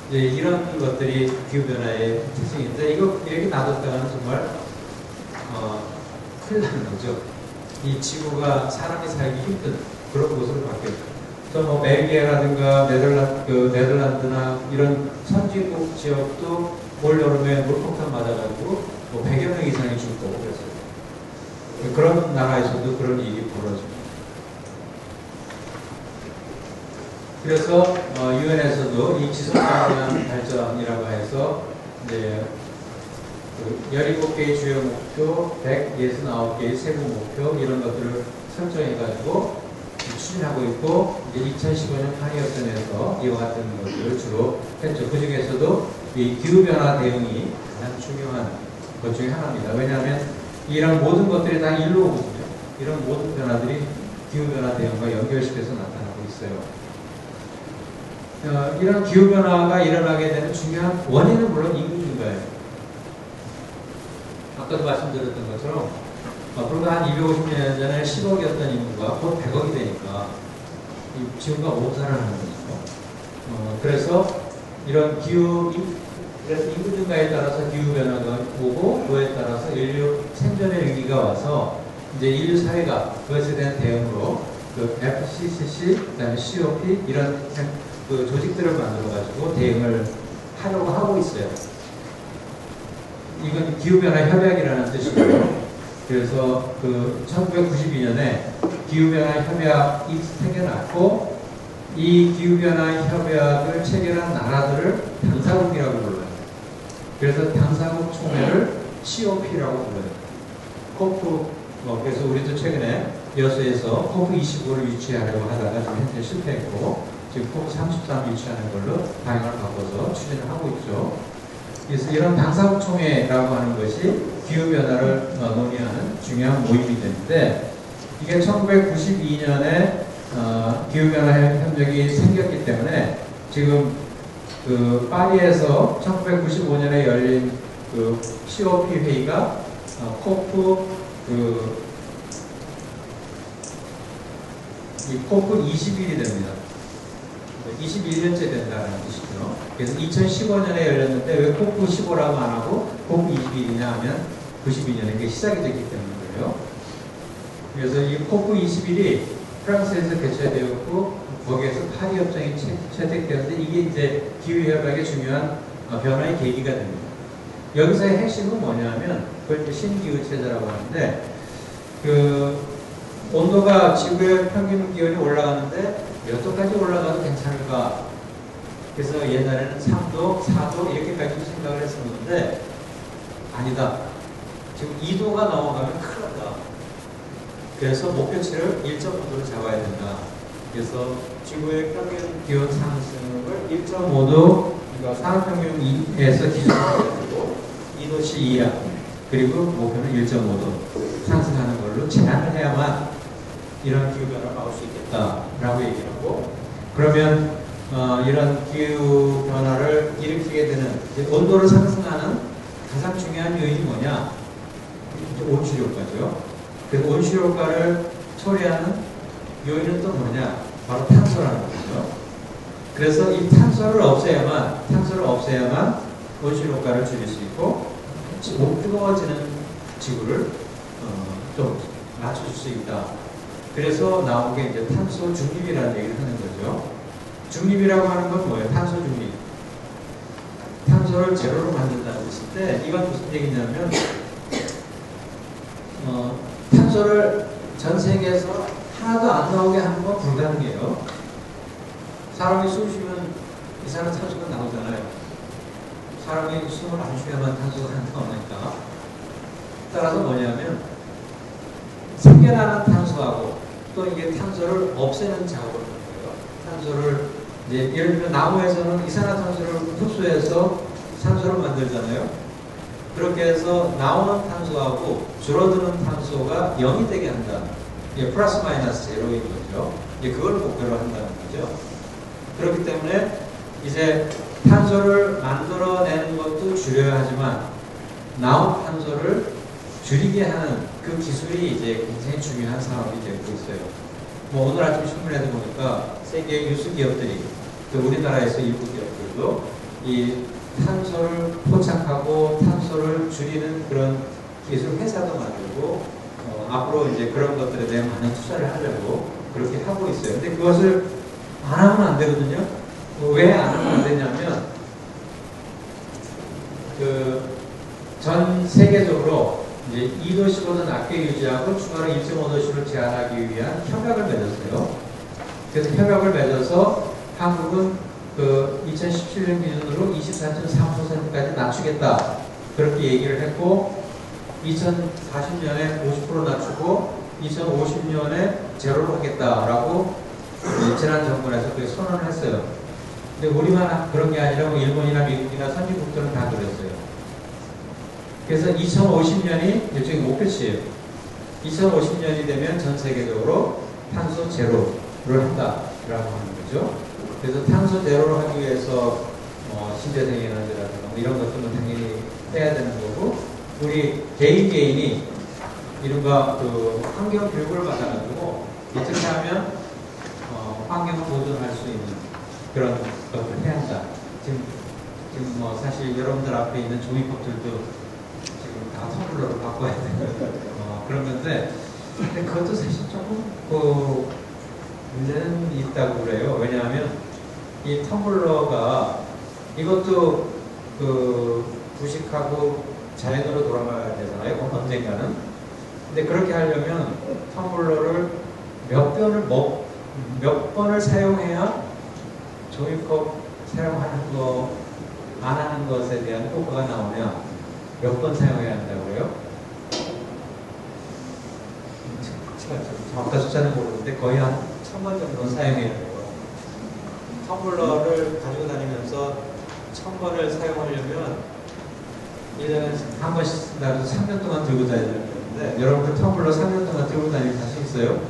이제 이런 것들이 기후변화의 특징인데 이거 이렇게 놔뒀다가는 정말 큰일 나는 거죠. 이 지구가 사람이 살기 힘든 그런 곳으로 바뀌었죠. 뭐 벨기에라든가 네덜란드나 이런 선진국 지역도 올 여름에 물폭탄 맞아가지고 뭐 100여 명 이상이 죽고 그랬어요. 그런 나라에서도 그런 일이 벌어집니다. 그래서 유엔에서도 이 지속가능한 발전이라고 해서 이제 17개의 주요 목표, 169개의 세부 목표 이런 것들을 설정해가지고 추진하고 있고 이제 2015년 파리협정에서 이와 같은 것들을 주로 했죠. 그 중에서도 이 기후변화 대응이 가장 중요한 것 중에 하나입니다. 왜냐하면 이런 모든 것들이 다 일로 오거든요. 이런 모든 변화들이 기후변화 대응과 연결시켜서 나타나고 있어요. 이런 기후변화가 일어나게 되는 중요한 원인은 물론 인구 증가예요. 아까도 말씀드렸던 것처럼 불과 한 250년 전에 10억이었던 인구가 곧 100억이 되니까 지구가 못 살아나는 거죠. 그래서 이런 그래서 인구 증가에 따라서 기후변화가 오고 그에 따라서 인류 생존의 위기가 와서 이제 인류 사회가 그것에 대한 대응으로 그 FCCC, 그다음에 COP 이런 그 조직들을 만들어가지고 대응을 하려고 하고 있어요. 이건 기후변화 협약이라는 뜻이고요. 그래서 그 1992년에 기후변화 협약이 생겨났고 이 기후변화 협약을 체결한 나라들을 당사국이라고 불러요. 그래서 당사국 총회를 COP라고 불러요. 코프 그래서 우리도 최근에 여수에서 COP25를 유치하려고 하다가 지금 현재 실패했고 지금 COP33 유치하는 걸로 방향을 바꿔서 추진을 하고 있죠. 그래서 이런 당사국 총회라고 하는 것이 기후변화를 논의하는 중요한 모임이 되는데 이게 1992년에 기후변화 협력이 생겼기 때문에 지금 그 파리에서 1995년에 열린 그 COP 회의가 코프 이 코프 21이 됩니다. 21년째 된다는 뜻이죠. 그래서 2015년에 열렸는데 왜 코프 15라고 안 하고 코프 21이냐 하면 92년에 그게 시작이 됐기 때문이에요. 그래서 이 코프 21이 프랑스에서 개최되었고 거기에서 파리 협정이 채택되었는데 이게 이제 기후협약의 중요한 변화의 계기가 됩니다. 여기서의 핵심은 뭐냐면 그걸 신기후 체제라고 하는데 그 온도가 지구의 평균 기온이 올라가는데 몇 도까지 올라가도 괜찮을까? 그래서 옛날에는 3도, 4도 이렇게까지 생각을 했었는데 아니다. 지금 2도가 넘어가면 큰일 난다. 그래서 목표치를 1.5도로 잡아야 된다. 그래서 지구의 평균 기온 상승을 1.5도, 그러니까 산업평균에서 기준으로 2도씨 이하, 그리고 목표는 1.5도 상승하는 걸로 제한을 해야만 이런 기후변화를 막을 수 있겠다라고 얘기하고, 그러면 이런 기후변화를 일으키게 되는 온도를 상승하는 가장 중요한 요인이 뭐냐? 온실효과죠. 그래서 온실효과를 처리하는 요인은 또 뭐냐? 바로 탄소라는 거죠. 그래서 이 탄소를 없애야만 온실효과를 줄일 수 있고 뜨거워지는 지구를 좀 낮춰줄 수 있다. 그래서 나온 게 이제 탄소 중립이라는 얘기를 하는 거죠. 중립이라고 하는 건 뭐예요? 탄소 중립. 탄소를 제로로 만든다는 뜻인데 이건 무슨 얘기냐면 탄소를 전 세계에서 하나도 안 나오게 하는 건 불가능해요. 사람이 숨 쉬면 이산화탄소가 나오잖아요. 사람이 숨을 안 쉬어야만 탄소가 안 나오니까. 따라서 뭐냐면 생겨나는 탄소하고 또 이게 탄소를 없애는 작업을 하는 거예요. 탄소를 이제 예를 들면 나무에서는 이산화탄소를 흡수해서 산소를 만들잖아요. 그렇게 해서 나오는 탄소하고 줄어드는 탄소가 0이 되게 한다. 이게 플러스 마이너스 제로인 거죠. 이제 그걸 목표로 한다는 거죠. 그렇기 때문에 이제 탄소를 만들어내는 것도 줄여야 하지만 나온 탄소를 줄이게 하는 그 기술이 이제 굉장히 중요한 산업이 되고 있어요. 뭐 오늘 아침 신문에도 보니까 세계 유수 기업들이 또 우리나라에서 일부 기업들도 이 탄소를 포착하고 탄소를 줄이는 그런 기술 회사도 만들고 앞으로 이제 그런 것들에 대한 많은 투자를 하려고 그렇게 하고 있어요. 근데 그것을 안 하면 안 되거든요. 왜 안 하면 안 되냐면 그 전 세계적으로 이제 2도씨보다 낮게 유지하고 추가로 1.5도씨를 제한하기 위한 협약을 맺었어요. 그래서 협약을 맺어서 한국은 그 2017년 기준으로 24.3%까지 낮추겠다. 그렇게 얘기를 했고 2040년에 50% 낮추고 2050년에 제로로 하겠다라고 지난 정권에서 그렇게 선언을 했어요. 근데 우리만 그런 게 아니라 뭐 일본이나 미국이나 선진국들은 다 그랬어요. 그래서 2050년이 일종의 목표치예요. 2050년이 되면 전 세계적으로 탄소 제로를 한다라고 하는 거죠. 그래서 탄소 제로를 하기 위해서 신재생에너지라든가 이런 것들은 당연히 빼야 되는 거고, 우리 개인이 이른바 그 환경 교육을 받아가지고 어떻게 하면 환경을 보존할 수 있는 그런 것을 해야 한다. 지금 뭐 사실 여러분들 앞에 있는 종이컵들도 지금 다 텀블러로 바꿔야 되는 그런 건데, 근데 그것도 사실 조금 문제는 있다고 그래요. 왜냐하면 이 텀블러가 이것도 부식하고 자연으로 돌아가야 되잖아요. 언젠가는. 근데 그렇게 하려면 텀블러를 몇 번을 사용해야 종이컵 사용하는 거 안 하는 것에 대한 효과가 나오냐, 몇 번 사용해야 한다고요? 제가 정확한 숫자는 모르는데 거의 한 1000번 정도 사용해야 돼요. 텀블러를 가지고 다니면서 1000번을 사용하려면 1년에 한 번씩 쓴다고 3년 동안 들고 다녀야 되는데, 여러분 그 텀블러 3년 동안 들고 다닐 자신 있어요?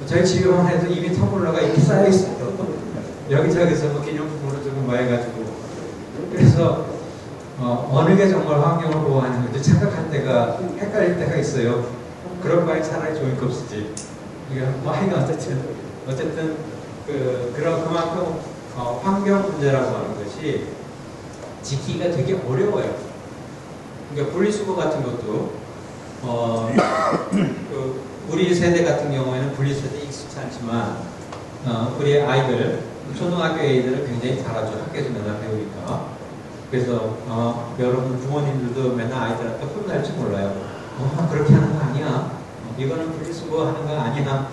저희 집에만 해도 이미 텀블러가 이렇게 쌓여있어요. 여기저기서 뭐 기념품으로 조금 뭐 해가지고. 그래서 어느 게 정말 환경을 보호하는 건지 착각할 때가, 헷갈릴 때가 있어요. 그럴 바에 차라리 종이컵 쓰지. 이게 뭐 하여간 어쨌든 그만큼 환경 문제라고 하는 것이 지키기가 되게 어려워요. 그러니까 분리수거 같은 것도 우리 세대 같은 경우에는 분리수거에 익숙치 않지만 우리 아이들, 초등학교 애들은 굉장히 잘하죠. 학교에서 맨날 배우니까. 그래서 여러분 부모님들도 맨날 아이들한테 혼날지 몰라요. 그렇게 하는 거 아니야. 이거는 분리수거 하는 거 아니야.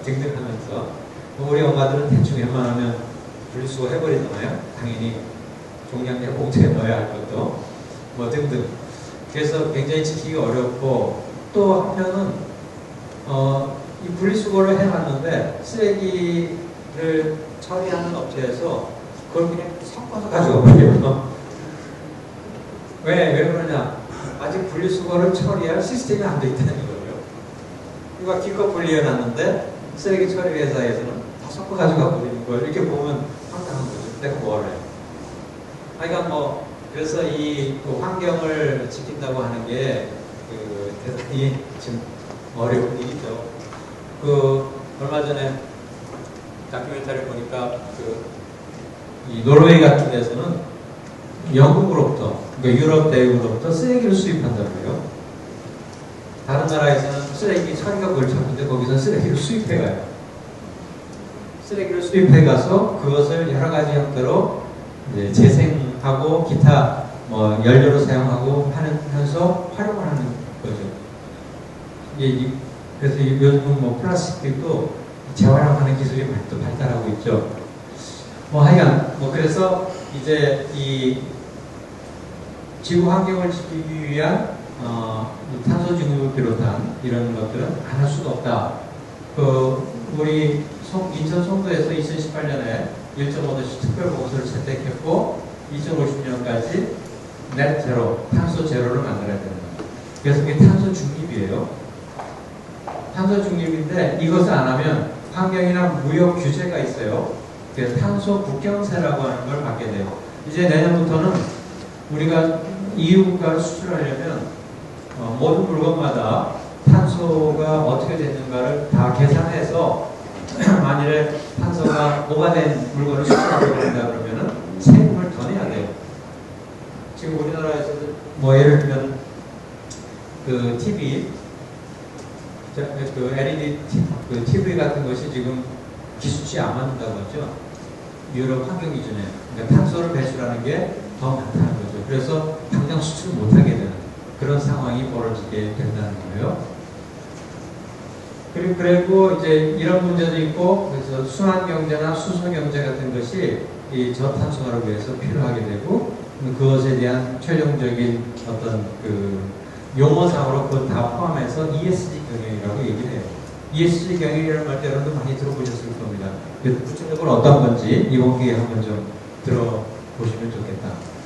등등 하면서. 우리 엄마들은 대충 웬만하면 분리수거 해버리잖아요. 당연히 종량제 봉투에 넣어야 할 것도 뭐 등등. 그래서 굉장히 지키기 어렵고, 또 한편은 이 분리수거를 해놨는데 쓰레기를 처리하는 업체에서 그걸 그냥 섞어서 가져가 버려요. 왜 그러냐? 아직 분리수거를 처리할 시스템이 안 돼 있다는 거예요. 이거 기껏 분리해놨는데 쓰레기 처리 회사에서는 다 섞어 가져가 버리는 걸 이렇게 보면 황당한 거죠. 내가 뭘 해요? 그러니까 그래서 이 환경을 지킨다고 하는 게 대단히 지금 어려운 일이죠. 얼마 전에 다큐멘터리를 보니까 이 노르웨이 같은 데서는 영국으로부터, 그러니까 유럽 대륙으로부터 쓰레기를 수입한다고 해요. 다른 나라에서는 쓰레기 처리가 골쳤는데 거기서 쓰레기를 수입해가요. 쓰레기를 수입해가서 그것을 여러 가지 형태로 이제 재생하고 기타 연료로 사용하고 하면서 활용을 하는 거죠. 그래서 요즘 플라스틱도 재활용하는 기술이 또 발달하고 있죠. 하여간 그래서 이제 이 지구 환경을 지키기 위한 탄소 중립을 비롯한 이런 것들은 안 할 수가 없다. 우리 인천 송도에서 2018년에 1.5도씨 특별 보고서를 채택했고 2050년까지 넷 제로, 탄소 제로를 만들어야 된다. 그래서 이게 탄소 중립이에요. 탄소 중립인데 이것을 안 하면 환경이나 무역 규제가 있어요. 그래서 탄소 국경세라고 하는 걸 받게 돼요. 이제 내년부터는 우리가 EU 국가를 수출하려면 모든 물건마다 탄소가 어떻게 되는가를 다 계산해서 만일에 탄소가 오가된 물건을 수출하려고 한다 그러면은 세금을 더 내야 돼요. 지금 우리나라에서도 예를 들면 TV, LED TV 같은 것이 지금 기술치 안 맞는다고 하죠. 유럽 환경 기준에. 그러니까 탄소를 배출하는 게 더 많다는 거죠. 그래서 당장 수출 못하게 되는 그런 상황이 벌어지게 된다는 거예요. 그리고 이제 이런 문제도 있고, 그래서 순환 경제나 수소 경제 같은 것이 이 저탄소화를 위해서 필요하게 되고, 그것에 대한 최종적인 어떤 용어상으로 그걸 다 포함해서 ESG 경영이라고 얘기를 해요. ESG 경영이라는 말 여러분도 많이 들어보셨을 겁니다. 구체적으로 어떤 건지 이번 기회에 한번 좀 들어보시면 좋겠다.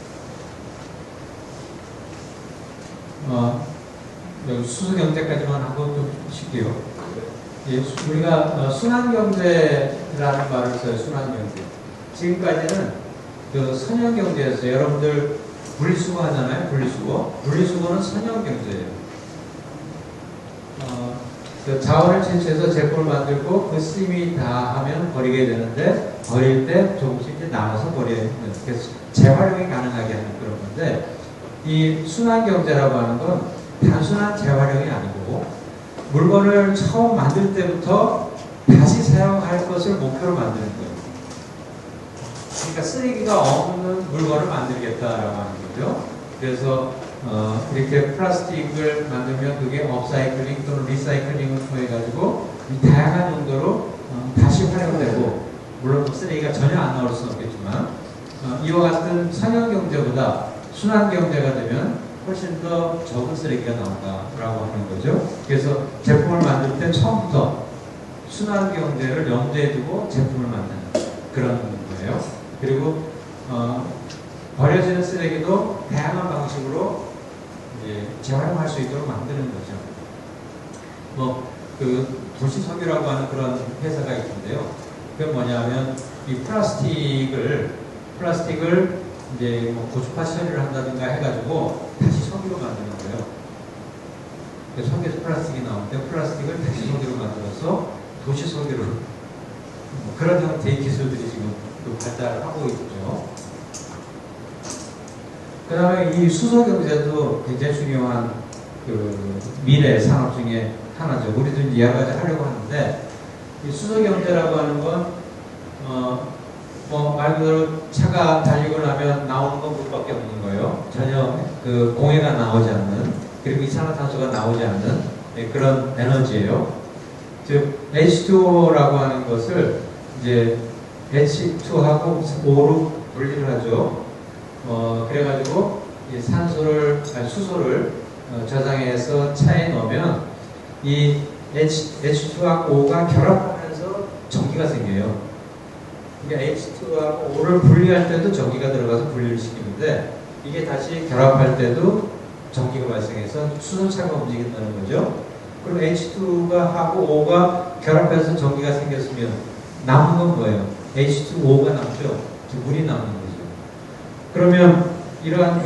여기 수소 경제까지만 하고 좀 쉴게요. 예, 우리가 순환 경제라는 말을 써요. 순환 경제. 지금까지는 그 선형 경제였어요. 여러분들 분리수거 하잖아요. 분리수거. 분리수거는 선형 경제예요. 그 자원을 채취해서 제품을 만들고 그 쓰임이 다 하면 버리게 되는데 버릴 때 조금씩 이제 나눠서 버려야 되는, 그래서 재활용이 가능하게 하는 그런 건데, 이 순환 경제라고 하는 건 단순한 재활용이 아니고 물건을 처음 만들 때부터 다시 사용할 것을 목표로 만드는 거예요. 그러니까 쓰레기가 없는 물건을 만들겠다라고 하는 거죠. 그래서 이렇게 플라스틱을 만들면 그게 업사이클링 또는 리사이클링을 통해 가지고 다양한 용도로 다시 활용되고, 물론 쓰레기가 전혀 안 나올 수는 없겠지만 이와 같은 선형 경제보다 순환 경제가 되면 훨씬 더 적은 쓰레기가 나온다라고 하는 거죠. 그래서 제품을 만들 때 처음부터 순환 경제를 염두에 두고 제품을 만드는 그런 거예요. 그리고 버려지는 쓰레기도 다양한 방식으로 재활용할 수 있도록 만드는 거죠. 뭐 그 도시석유라고 하는 그런 회사가 있는데요. 그게 뭐냐면 이 플라스틱을 이제 뭐 고주파 처리를 한다든가 해가지고 다시 석유로 만드는 거예요. 석유에서 플라스틱이 나오는데 플라스틱을 다시 석유로 만들어서 도시석유로, 그런 형태의 기술들이 지금 발달을 하고 있죠. 그 다음에 이 수소 경제도 굉장히 중요한 그 미래 산업 중에 하나죠. 우리도 이야기를 하려고 하는데, 이 수소 경제라고 하는 건 뭐 말 그대로 차가 달리고 나면 나오는 건 물밖에 없는 거예요. 전혀 그 공해가 나오지 않는, 그리고 이산화탄소가 나오지 않는 그런 에너지예요. 즉 H2O라고 하는 것을 이제 H2하고 O로 분리를 하죠. 그래가지고 이 수소를 저장해서 차에 넣으면 이 H2하고 O가 결합하면서 전기가 생겨요. 그러니까 H2하고 O를 분리할 때도 전기가 들어가서 분리를 시키는데, 이게 다시 결합할 때도 전기가 발생해서 수소차가 움직인다는 거죠. 그럼 H2가 하고 O가 결합해서 전기가 생겼으면 남은 건 뭐예요? H2O가 남죠. 물이 남는 거죠. 그러면 이러한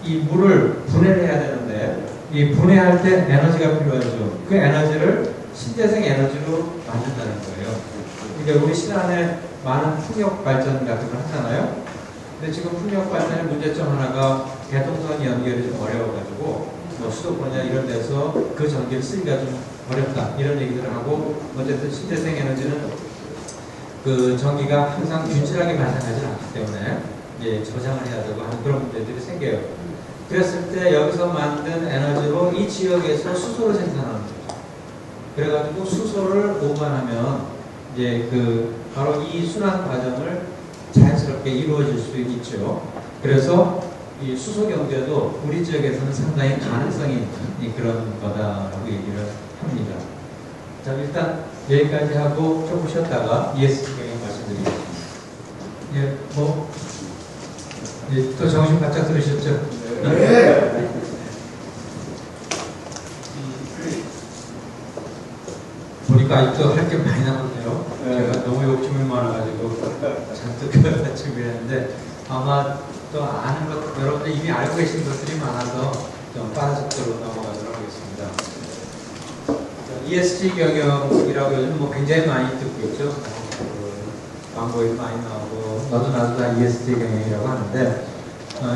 이 물을 분해를 해야 되는데, 이 분해할 때 에너지가 필요하죠. 그 에너지를 신재생 에너지로 만든다는 거예요. 그러니까 우리 시간에 많은 풍력 발전 같은 걸 하잖아요. 근데 지금 풍력 발전의 문제점 하나가 대동선 연결이 좀 어려워가지고 뭐 수도권이나 이런 데서 그 전기를 쓰기가 좀 어렵다 이런 얘기들을 하고, 어쨌든 신재생 에너지는 그 전기가 항상 균질하게 발생하지 않기 때문에 이제 저장을 해야 되고 하는 그런 문제들이 생겨요. 그랬을 때 여기서 만든 에너지로 이 지역에서 수소를 생산하는 거죠. 그래가지고 수소를 보관하면 이제 바로 이 순환 과정을 자연스럽게 이루어질 수 있죠. 그래서 이 수소 경제도 우리 지역에서는 상당히 가능성이 있는 그런 거다라고 얘기를 합니다. 자, 일단 여기까지 하고 조금 쉬었다가 ESG 경영 말씀드리겠습니다. 또 정신 바짝 들으셨죠? 네. 보니까 아직도 할 게 많이 남았네요. 제가 너무 욕심이 많아가지고 잔뜩 준비했는데, 아마 또 아는 것, 여러분들 이미 알고 계신 것들이 많아서 좀 빠른 속도로 넘어가도록 하겠습니다. ESG 경영이라고 요즘 뭐 굉장히 많이 듣고 있죠. 광고에도 많이 나오고 너도 나도 다 ESG 경영이라고 하는데,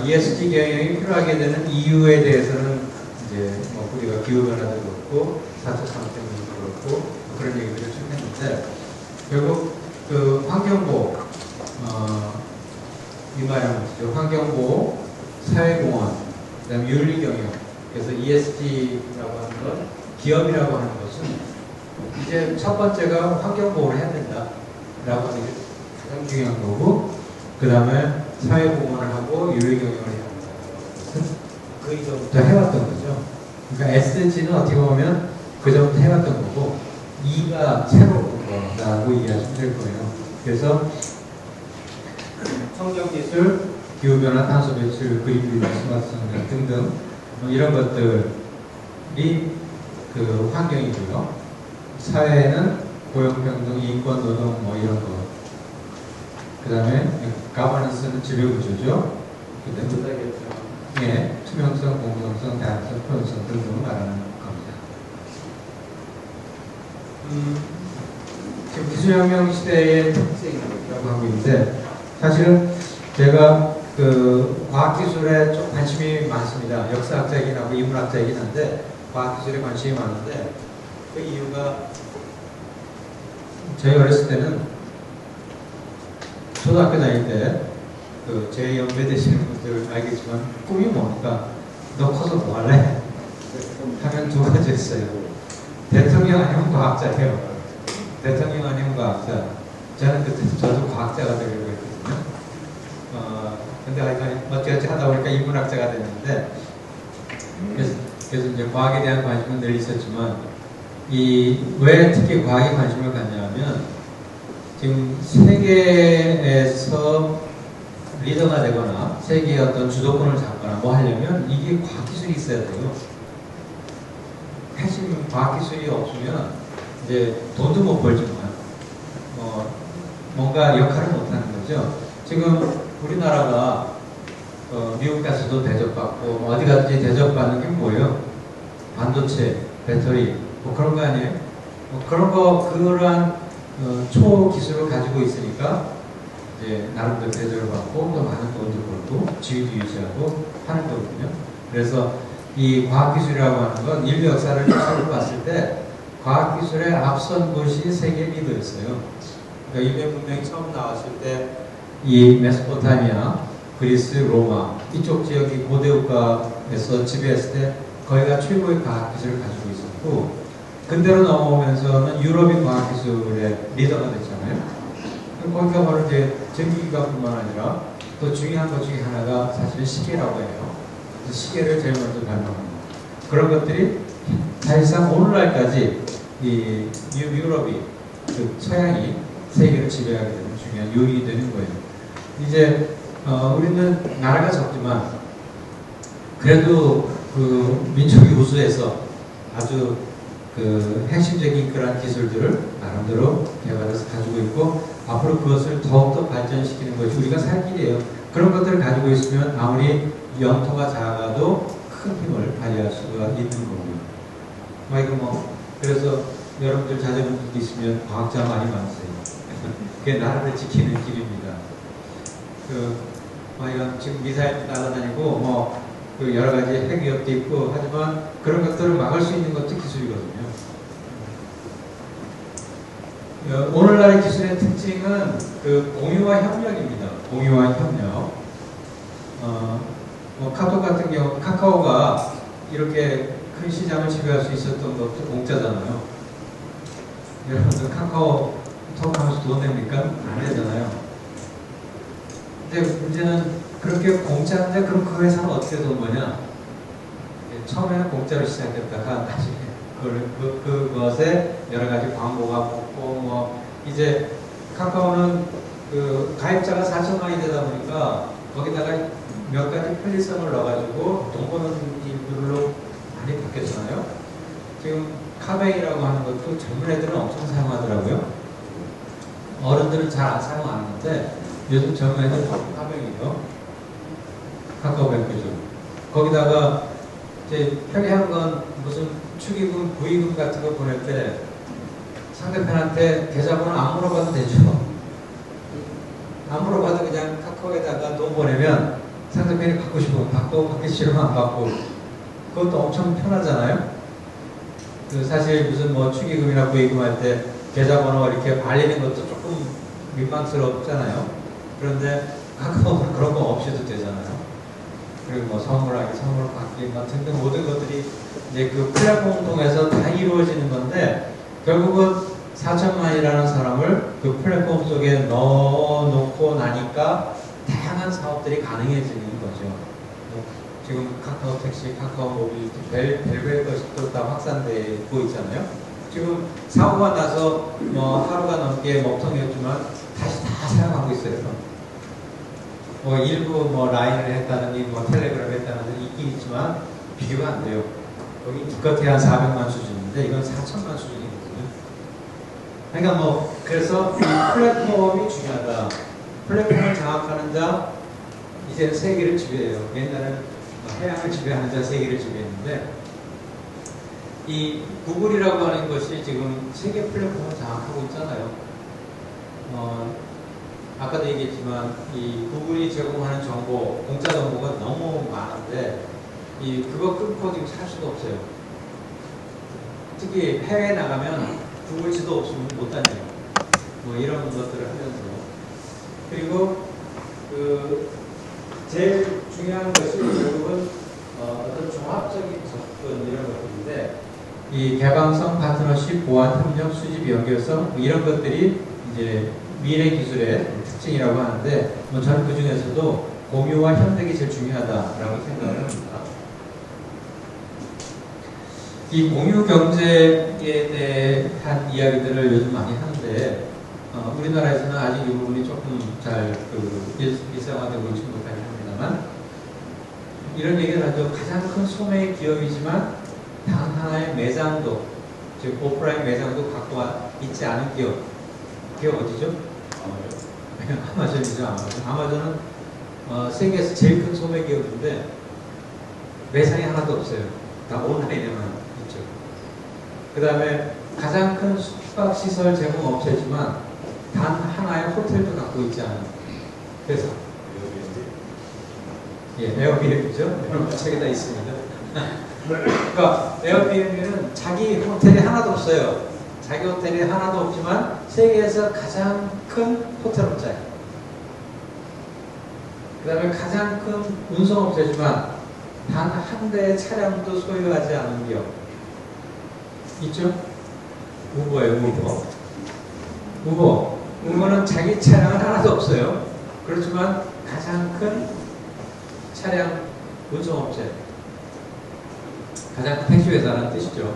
ESG 경영이 필요하게 되는 이유에 대해서는 이제 뭐 우리가 기후 변화도 그렇고 4차 산업혁명도 그렇고 그런 얘기들을 좀 했는데, 결국 그 환경보호, 이 말은 뭐죠? 환경보호, 사회공헌, 그다음에 윤리경영. 그래서 ESG라고 하는 건, 기업이라고 하는 것은 이제 첫 번째가 환경보호를 해야 된다라고 하는 게 가장 중요한 거고, 그 다음에 사회공헌을 하고 윤리경영을 해야 된다. 그 이전부터 해왔던 거죠. 그러니까 SG는 어떻게 보면 그 전부터 해왔던 거고, E가 새로운 거라고 이해하시면 될 거예요. 그래서 청정기술, 기후변화, 탄소배출, 그린빌딩, 스마트성 등등 이런 것들 그 환경이고요. 사회는 고용평등, 인권, 노동 뭐 이런 거. 그 다음에 가버넌스는 지배구조죠. 예, 투명성, 공정성, 다양성, 포용성 등등을 말하는 겁니다. 지금 기술혁명 시대의 특징이라고 하고 있는데 사실은 제가 그 과학기술에 좀 관심이 많습니다. 역사학자이긴 하고 인문학자이긴 한데 과학기술에 관심이 많은데 그 이유가 저희 어렸을 때는 초등학교 다닐 때 그 제 연배 되시는 분들 알겠지만 꿈이 뭡니까? 너 커서 뭐 할래? 하면 두 가지였어요. 대통령 아니면 과학자예요. 대통령 아니면 과학자. 저는 그때 저도 과학자가 되려고 했거든요. 근데 어찌어찌 하다 보니까 인문학자가 됐는데 그래서 이제 과학에 대한 관심은 늘 있었지만 왜 특히 과학에 관심을 갖냐면 지금 세계에서 리더가 되거나 세계의 어떤 주도권을 잡거나 뭐 하려면 이게 과학기술이 있어야 돼요. 핵심 과학기술이 없으면 이제 돈도 못 벌지만 뭔가 역할을 못하는 거죠. 지금 우리나라가 미국 가서도 대접받고 어디 가든지 대접받는 게 뭐예요? 반도체, 배터리 뭐 그런 거 아니에요? 그러한 초기술을 가지고 있으니까 이제 나름대로 대접을 받고 또 많은 돈도 벌고 지위도 유지하고 하는 거거든요. 그래서 이 과학기술이라고 하는 건 인류 역사를 쭉 봤을 때 과학기술에 앞선 곳이 세계 리더였어요. 그러니까 인류 문명이 처음 나왔을 때 이 메소포타미아, 그리스, 로마 이쪽 지역이 고대 국가에서 지배했을 때 거기가 최고의 과학기술을 가지고 있었고 근대로 넘어오면서는 유럽이 과학기술의 리더가 됐잖아요. 거기가 바로 이제 전기기가뿐만 아니라 또 중요한 것 중에 하나가 사실은 시계라고 해요. 시계를 제일 먼저 발명합니다. 그런 것들이 사실상 오늘날까지 이 유럽이 그 서양이 세계를 지배하게 되는 중요한 요인이 되는 거예요. 이제 우리는 나라가 적지만 그래도 그 민족이 우수해서 아주 그 핵심적인 그런 기술들을 나름대로 개발해서 가지고 있고 앞으로 그것을 더욱더 발전시키는 것이 우리가 살 길이에요. 그런 것들을 가지고 있으면 아무리 영토가 작아도 큰 힘을 발휘할 수가 있는 거고요. 그래서 여러분들 자제분들도 있으면 과학자 많이 많으세요. 그게 나라를 지키는 길입니다. 지금 미사일도 날아다니고 그 여러 가지 핵위협도 있고 하지만 그런 것들을 막을 수 있는 것도 기술이거든요. 오늘날의 기술의 특징은 그 공유와 협력입니다. 공유와 협력. 카톡 같은 경우 카카오가 이렇게 큰 시장을 지배할 수 있었던 것도 공짜잖아요. 여러분들 카카오 톡하면서 돈 냅니까? 안 되잖아요. 근데 문제는 그렇게 공짜인데 그럼 그 회사는 어떻게 돈 버냐? 처음에는 공짜로 시작했다가 나중에 그것에 여러 가지 광고가 붙고 이제 카카오는 그 가입자가 4천만이 되다 보니까 거기다가 몇 가지 편리성을 넣어가지고 돈 버는 일들로 많이 바뀌었잖아요. 지금 카베이라고 하는 것도 젊은 애들은 엄청 사용하더라고요. 어른들은 잘 안 사용하는데 요즘 젊은 애들 카베이요. 카카오뱅크죠. 거기다가 이제 편리한 건 무슨 축의금, 부의금 같은 거 보낼 때 상대편한테 계좌번호 안 물어봐도 되죠. 안 물어봐도 그냥 카카오에다가 돈 보내면 상대편이 받고 싶으면 받고 받기 싫으면 안 받고 그것도 엄청 편하잖아요. 사실 무슨 축의금이나 부의금 할 때 계좌번호 이렇게 발리는 것도 조금 민망스럽잖아요. 그런데 카카오는 그런 거 없이도 되잖아요. 그리고 선물하기, 선물 받기 등등 모든 것들이 이제 그 플랫폼 통해서 다 이루어지는 건데 결국은 4천만이라는 사람을 그 플랫폼 속에 넣어놓고 나니까 다양한 사업들이 가능해지는 거죠. 지금 카카오 택시, 카카오 모빌리티, 별별 것이 또 다 확산되고 있잖아요. 지금 사고가 나서 하루가 넘게 먹통이었지만 다시 다 사용하고 있어요. 일부 라인을 했다느니 텔레그램 했다느니 있긴 있지만 비교가 안 돼요. 거기 기껏해야 한 400만 수준인데 이건 4천만 수준이거든요. 그러니까 뭐 그래서 이 플랫폼이 중요하다. 플랫폼을 장악하는 자 이제 세계를 지배해요. 옛날에는 해양을 지배하는 자 세계를 지배했는데 이 구글이라고 하는 것이 지금 세계 플랫폼을 장악하고 있잖아요. 아까도 얘기했지만 이 구글이 제공하는 정보, 공짜 정보가 너무 많은데 그거 끊고 지금 살 수가 없어요. 특히 해외에 나가면 구글 지도 없으면 못 다녀요. 뭐 이런 것들을 하면서. 그리고 제일 중요한 것이 결국은 어떤 종합적인 접근 이런 것들인데 이 개방성, 파트너십, 보안, 협력, 수집, 연결성 뭐 이런 것들이 이제 미래 기술의 특징이라고 하는데 뭐 저는 그 중에서도 공유와 협력이 제일 중요하다라고 생각을 합니다. 이 공유 경제에 대한 이야기들을 요즘 많이 하는데 우리나라에서는 아직 이 부분이 조금 잘 일상화되고 있지 못하긴 합니다만 이런 얘기를 하죠. 가장 큰 소매 기업이지만 단 하나의 매장도 즉 오프라인 매장도 갖고 있지 않은 기업 어디죠? 아마존이죠. 아마존은 세계에서 제일 큰 소매 기업인데 매장이 하나도 없어요. 다 온라인에만 있죠. 그 다음에 가장 큰 숙박시설 제공업체지만 단 하나의 호텔도 갖고 있지 않은 회사. 에어비앤비죠. 여러분 책에 다 있습니다. 그러니까 에어비앤비는 자기 호텔이 하나도 없어요. 자기 호텔이 하나도 없지만 세계에서 가장 큰 호텔업자예요. 그 다음에 가장 큰 운송업체지만 단 한 대의 차량도 소유하지 않은 기업 있죠? 우버예요. 우버는 자기 차량은 하나도 없어요. 그렇지만 가장 큰 차량 운송업체, 가장 큰 택시회사라는 뜻이죠.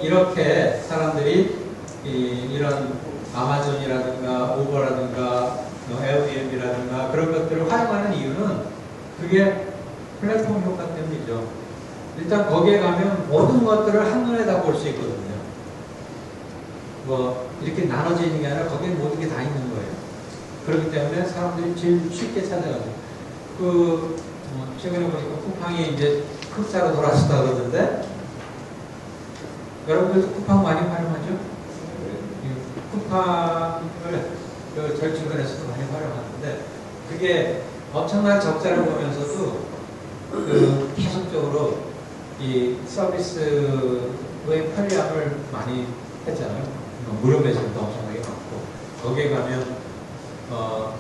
이렇게 사람들이 이런 아마존이라든가 우버라든가 에어비앤비라든가 그런 것들을 활용하는 이유는 그게 플랫폼 효과 때문이죠. 일단 거기에 가면 모든 것들을 한눈에 다 볼 수 있거든요. 뭐 이렇게 나눠져 있는 게 아니라 거기에 모든 게 다 있는 거예요. 그렇기 때문에 사람들이 제일 쉽게 찾아가죠. 최근에 보니까 쿠팡이 이제 흑자로 돌아섰다 그러던데 여러분들도 쿠팡 많이 활용하죠? 쿠팡을 저희 주변에서도 많이 활용하는데 그게 엄청난 적자를 보면서도 계속적으로 이 서비스의 편리함을 많이 했잖아요. 무료 배송도 엄청나게 많고 거기에 가면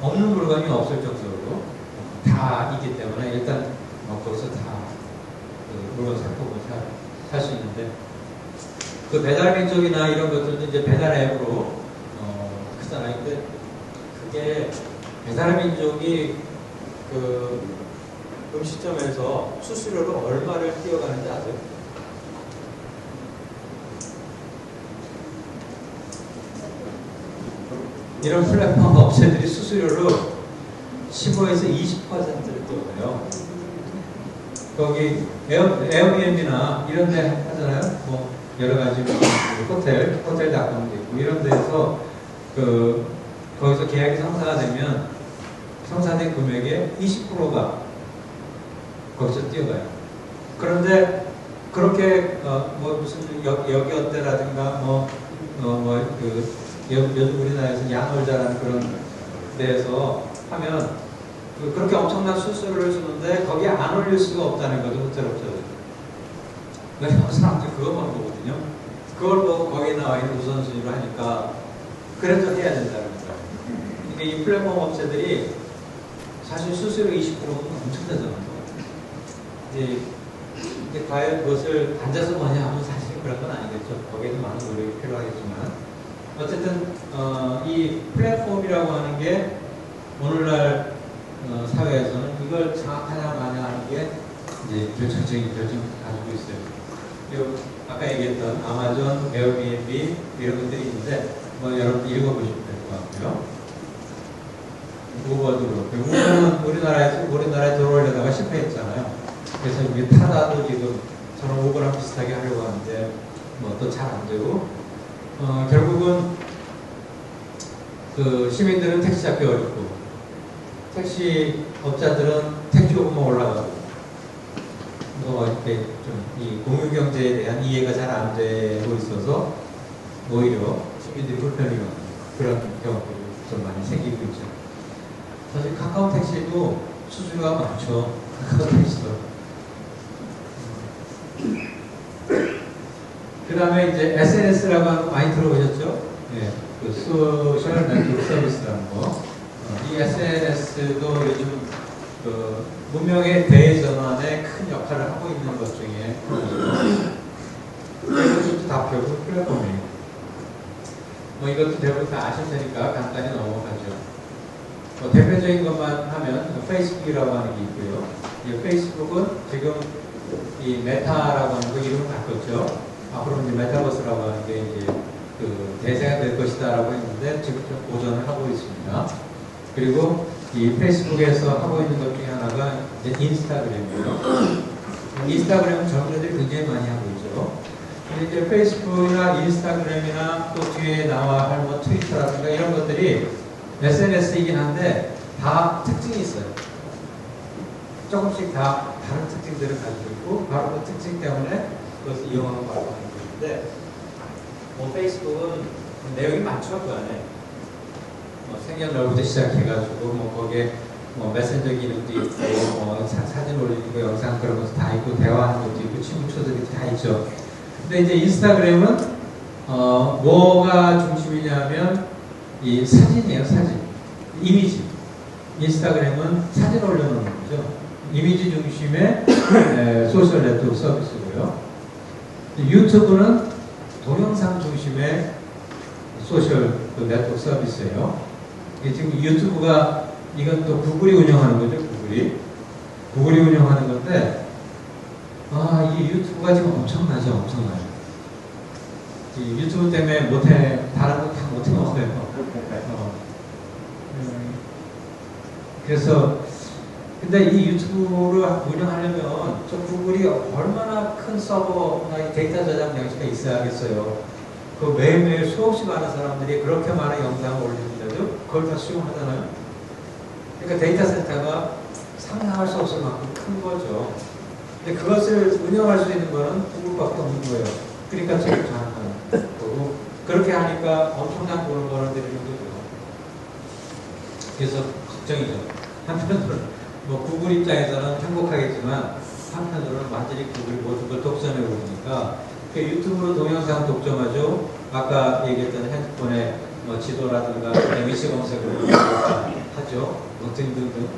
없는 물건이 없을 정도로 다 있기 때문에 일단 거기서 다 물건 상품을 살 수 있는데 그 배달민족이나 이런 것들도 이제 배달 앱으로 크잖아요. 근데 그게 배달민족이 그 음식점에서 수수료로 얼마를 띄어가는지 아세요? 이런 플랫폼 업체들이 수수료로 15에서 20%를 띄어가요. 거기 에어비앤비나 이런 데 하잖아요. 뭐 여러 가지 호텔닷컴도 있고 이런 데서 거기서 계약이 성사가 되면 성사된 금액의 20%가 거기서 뛰어가요. 그런데 그렇게 뭐 무슨 여기 어때라든가 요즘 우리나라에서 야놀자라는 그런 데에서 하면 그렇게 엄청난 수수료를 주는데 거기에 안 올릴 수가 없다는 거죠. 호텔업체들. 왜냐면 사람들이 그것만 보거든요. 그걸 보고 거기에 나와 있는 우선순위로 하니까 그래도 해야 된다는 거죠. 그러니까 이 플랫폼 업체들이 사실 수수료 20%는 엄청나잖아요. 근데 과연 그것을 앉아서 뭐냐 하면 사실 그런 건 아니겠죠. 거기에도 많은 노력이 필요하겠지만 어쨌든 이 플랫폼이라고 하는 게 오늘날 사회에서는 이걸 장악하냐 마냐 하는 게 이제 결정적인 결정을 가지고 있어요. 그리고 아까 얘기했던 아마존, 에어비앤비 이런 것들이 있는데 뭐 여러분 읽어보시면 될 것 같고요. 우버도 그렇고 우버는 우리나라에 들어오려다가 실패했잖아요. 그래서 이게 타다도 지금 저는 오버랑 비슷하게 하려고 하는데 뭐 또 잘 안 되고 결국은 그 시민들은 택시 잡기 어렵고 택시 업자들은 택시 요금만 올라가고 뭐 이렇게 좀 이 공유 경제에 대한 이해가 잘 안 되고 있어서 오히려 시민들이 불편해하는 그런 경우들이 좀 많이 생기고 있죠. 사실 카카오 택시도 수수료가 많죠. 카카오 택시도. 그 다음에 이제 SNS라고 하는 거 많이 들어보셨죠? 네, 그 소셜 네트워크 서비스라는 거. 이 SNS도 요즘 그 문명의 대전환에 큰 역할을 하고 있는 것 중에 이것도 다 결국 플랫폼이에요. 뭐 이것도 대부분 다 아실 테니까 간단히 넘어가죠. 뭐 대표적인 것만 하면 페이스북이라고 하는 게 있고요. 이 페이스북은 지금 이 메타라고 하는 거 이름을 바꿨죠. 앞으로 이제 메타버스라고 하는 게 이제 그 대세가 될 것이다라고 했는데 지금 좀 보전을 하고 있습니다. 그리고 이 페이스북에서 하고 있는 것 중에 하나가 이제 인스타그램이에요. 인스타그램은 젊은이들이 굉장히 많이 하고 있죠. 근데 이제 페이스북이나 인스타그램이나 또 뒤에 나와 할 뭐 트위터라든가 이런 것들이 SNS이긴 한데 다 특징이 있어요. 조금씩 다 다른 특징들을 가지고 있고 바로 그 특징 때문에 그것을 이용하고 말고 하는 것인데 뭐 페이스북은 내용이 많죠. 그 안에 뭐 생년월부터 시작해가지고 뭐 거기에 뭐 메신저 기능도 있고 뭐 사진 올리고 영상 그런 것도 다 있고 대화하는 것도 있고 친구 초들이 다 있죠. 근데 이제 인스타그램은 뭐가 중심이냐면 이 사진이에요. 사진 이미지. 인스타그램은 사진 올려놓는 거죠. 이미지 중심의 소셜 네트워크 서비스고요. 유튜브는 동영상 중심의 소셜 네트워크 서비스예요. 지금 유튜브가 이건 또 구글이 운영하는 거죠. 구글이 운영하는 건데 이 유튜브가 지금 엄청나죠. 엄청나요. 이 유튜브 때문에 다른 거 다 못해 먹어요. 그래서 근데 이 유튜브를 운영하려면 저 구글이 얼마나 큰 서버나 데이터 저장 장치가 있어야겠어요. 그 매일매일 수없이 많은 사람들이 그렇게 많은 영상을 올리는데도 그걸 다 수용하잖아요. 그러니까 데이터 센터가 상상할 수 없을 만큼 큰 거죠. 근데 그것을 운영할 수 있는 거는 구글밖에 없는 거예요. 그러니까 제일 잘하는 거고 그렇게 하니까 엄청난 돈을 벌어들이는 거죠. 그래서 걱정이죠. 한편으로는 뭐 구글 입장에서는 행복하겠지만 한편으로는 완전히 구글이 모든 걸 독점해 버리니까 유튜브로 동영상 독점하죠. 아까 얘기했던 핸드폰에 뭐 지도라든가 위치 검색을 하죠. 뭐 등등등.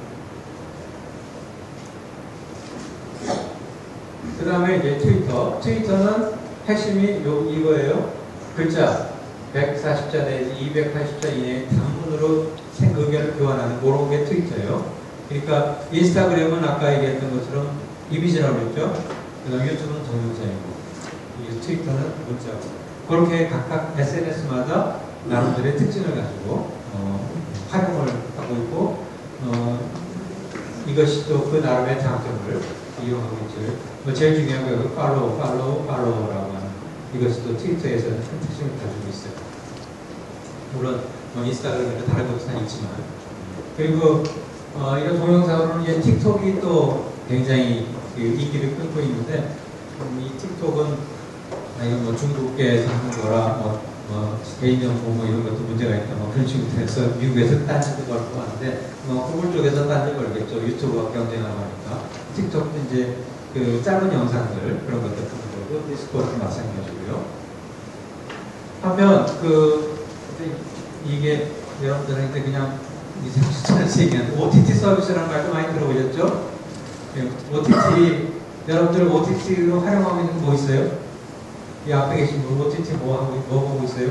그 다음에 이제 트위터. 트위터는 핵심이 이거예요. 글자 140자 내지 280자 이내의 단문으로 의견을 교환하는 그런 게 트위터예요. 그러니까 인스타그램은 아까 얘기했던 것처럼 이미지라고 했죠. 그 다음 유튜브는 동영상이고 트위터는 문자고 그렇게 각각 SNS마다 나름대로의 특징을 가지고 활용을 하고 있고 이것이 또 그 나름의 장점을 이용하고 있죠. 뭐 제일 중요한 거 팔로우라고 하는 이것이 또 트위터에서는 큰 특징을 가지고 있어요. 물론 인스타그램에도 다른 것도 다 있지만 그리고 이런 동영상으로는 이제 틱톡이 또 굉장히 인기를 끌고 있는데 이 틱톡은 이건 뭐 중국계에서 하는 거라 개인정보 이런 것도 문제가 있다 그런 식으로 해서 미국에서 딴짓을 걸고 하는데 구글 쪽에서 딴짓 걸겠죠. 유튜브와 경쟁하고 하니까 틱톡도 이제 그 짧은 영상들 그런 것들 하는 거고 디스코드도 마찬가지고요. 한편 이게 여러분들한테 그냥 이제 얘기하는 OTT 서비스라는 말도 많이 들어보셨죠? OTT 여러분들 OTT로 활용하고 있는 거 뭐 있어요? 이 앞에 계신 분 OTT 뭐 보고 있어요?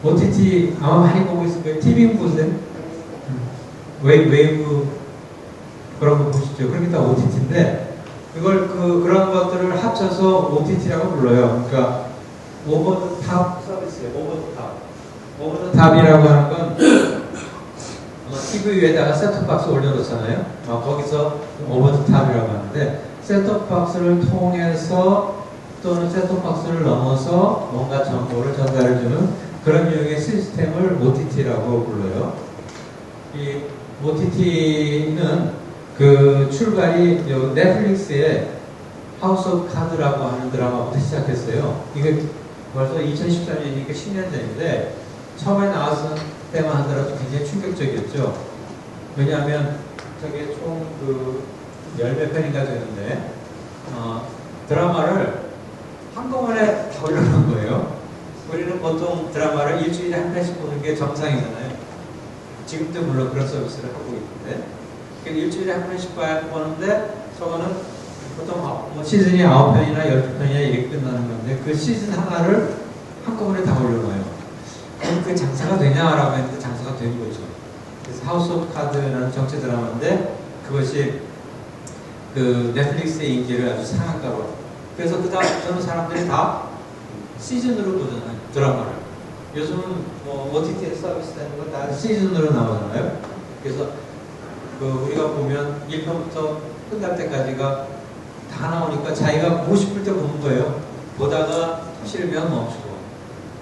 OTT 아마 많이 보고 있을 거예요. TV 보세요. 웨이브 그런 거 보시죠. 그러니까 OTT인데 그걸 그런 것들을 합쳐서 OTT라고 불러요. 그러니까 오버 더 탑 서비스예요. 오버 더 탑. 오버 더 탑이라고 하는 건 TV 위에다가 셋톱박스 올려놓잖아요. 거기서 오버드탑이라고 하는데 셋톱박스를 통해서 또는 셋톱박스를 넘어서 뭔가 정보를 전달해주는 그런 유형의 시스템을 OTT라고 불러요. 이 OTT는 그 출발이 넷플릭스의 하우스 오브 카드라고 하는 드라마부터 시작했어요. 이게 벌써 2013년이니까 10년 전인데 처음에 나왔을 때만 하더라도 굉장히 충격적이었죠. 왜냐하면 저게 총 그 10몇 편인가 되는데 드라마를 한꺼번에 다 올려놓은 거예요. 우리는 보통 드라마를 일주일에 한 편씩 보는 게 정상이잖아요. 지금도 물론 그런 서비스를 하고 있는데 일주일에 한 편씩 보는데 저거는 보통 뭐 시즌이 9편이나 12편이나 이렇게 끝나는 건데 그 시즌 하나를 한꺼번에 다 올려놔요. 그럼 그게 장사가 되냐라고 했는데 장사가 된 거죠. 그래서 하우스 오브 카드라는 정치 드라마인데 그것이 그 넷플릭스의 인기를 아주 상한가로. 그래서 그 다음부터는 사람들이 다 시즌으로 보잖아요. 드라마를. 요즘은 뭐 OTT 서비스 되는 건 다 시즌으로 나오잖아요. 그래서 그 우리가 보면 1편부터 끝날 때까지가 다 나오니까 자기가 보고 싶을 때 보는 거예요. 보다가 싫으면 멈추고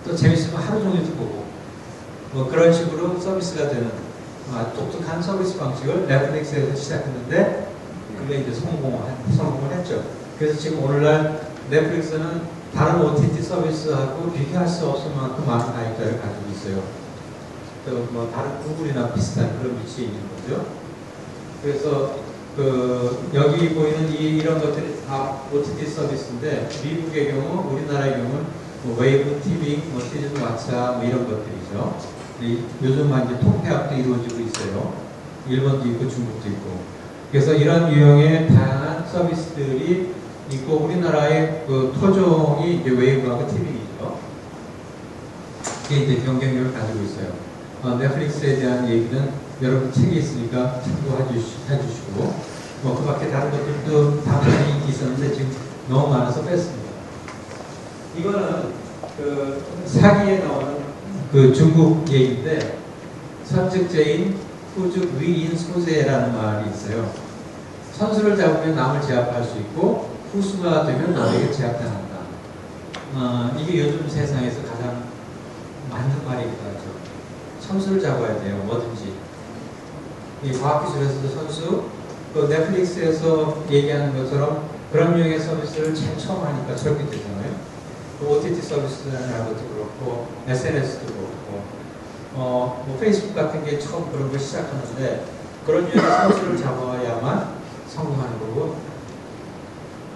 또 재밌으면 하루 종일 보고 뭐 그런 식으로 서비스가 되는 독특한 서비스 방식을 넷플릭스에서 시작했는데 그게 이제 성공을 했죠. 그래서 지금 오늘날 넷플릭스는 다른 OTT 서비스하고 비교할 수 없을 만큼 많은 가입자를 가지고 있어요. 또 뭐 다른 구글이나 비슷한 그런 위치에 있는 거죠. 그래서 그 여기 보이는 이런 것들이 다 OTT 서비스인데 미국의 경우, 우리나라의 경우는 뭐 웨이브 TV, 뭐 시즌 왓챠 뭐 이런 것들이죠. 요즘은 이제 통폐합도 이루어지고 있어요. 일본도 있고 중국도 있고. 그래서 이런 유형의 다양한 서비스들이 있고 우리나라의 그 토종이 이제 웨이브하고 TV이죠. 이게 이제 경쟁력을 가지고 있어요. 넷플릭스에 대한 얘기는 여러분 책이 있으니까 참고해 주시고 뭐 그 밖에 다른 것들도 다분히 있었는데 지금 너무 많아서 뺐습니다. 이거는 그 사기에 나오는 그 중국 얘기인데 선즉죄인 후즉 위인 소재라는 말이 있어요. 선수를 잡으면 남을 제압할 수 있고 후수가 되면 남에게 제압당한다. 이게 요즘 세상에서 가장 맞는 말이기도 하죠. 선수를 잡아야 돼요. 뭐든지. 이 과학기술에서도 선수, 그 넷플릭스에서 얘기하는 것처럼 그런 유형의 서비스를 제일 처음 하니까 설계되잖아요. 그 OTT 서비스라는 것도 그렇고 SNS도 그렇고 뭐 페이스북 같은 게 처음 그런 걸 시작하는데 그런 유형의 선수를 잡아야만 성공하는 거고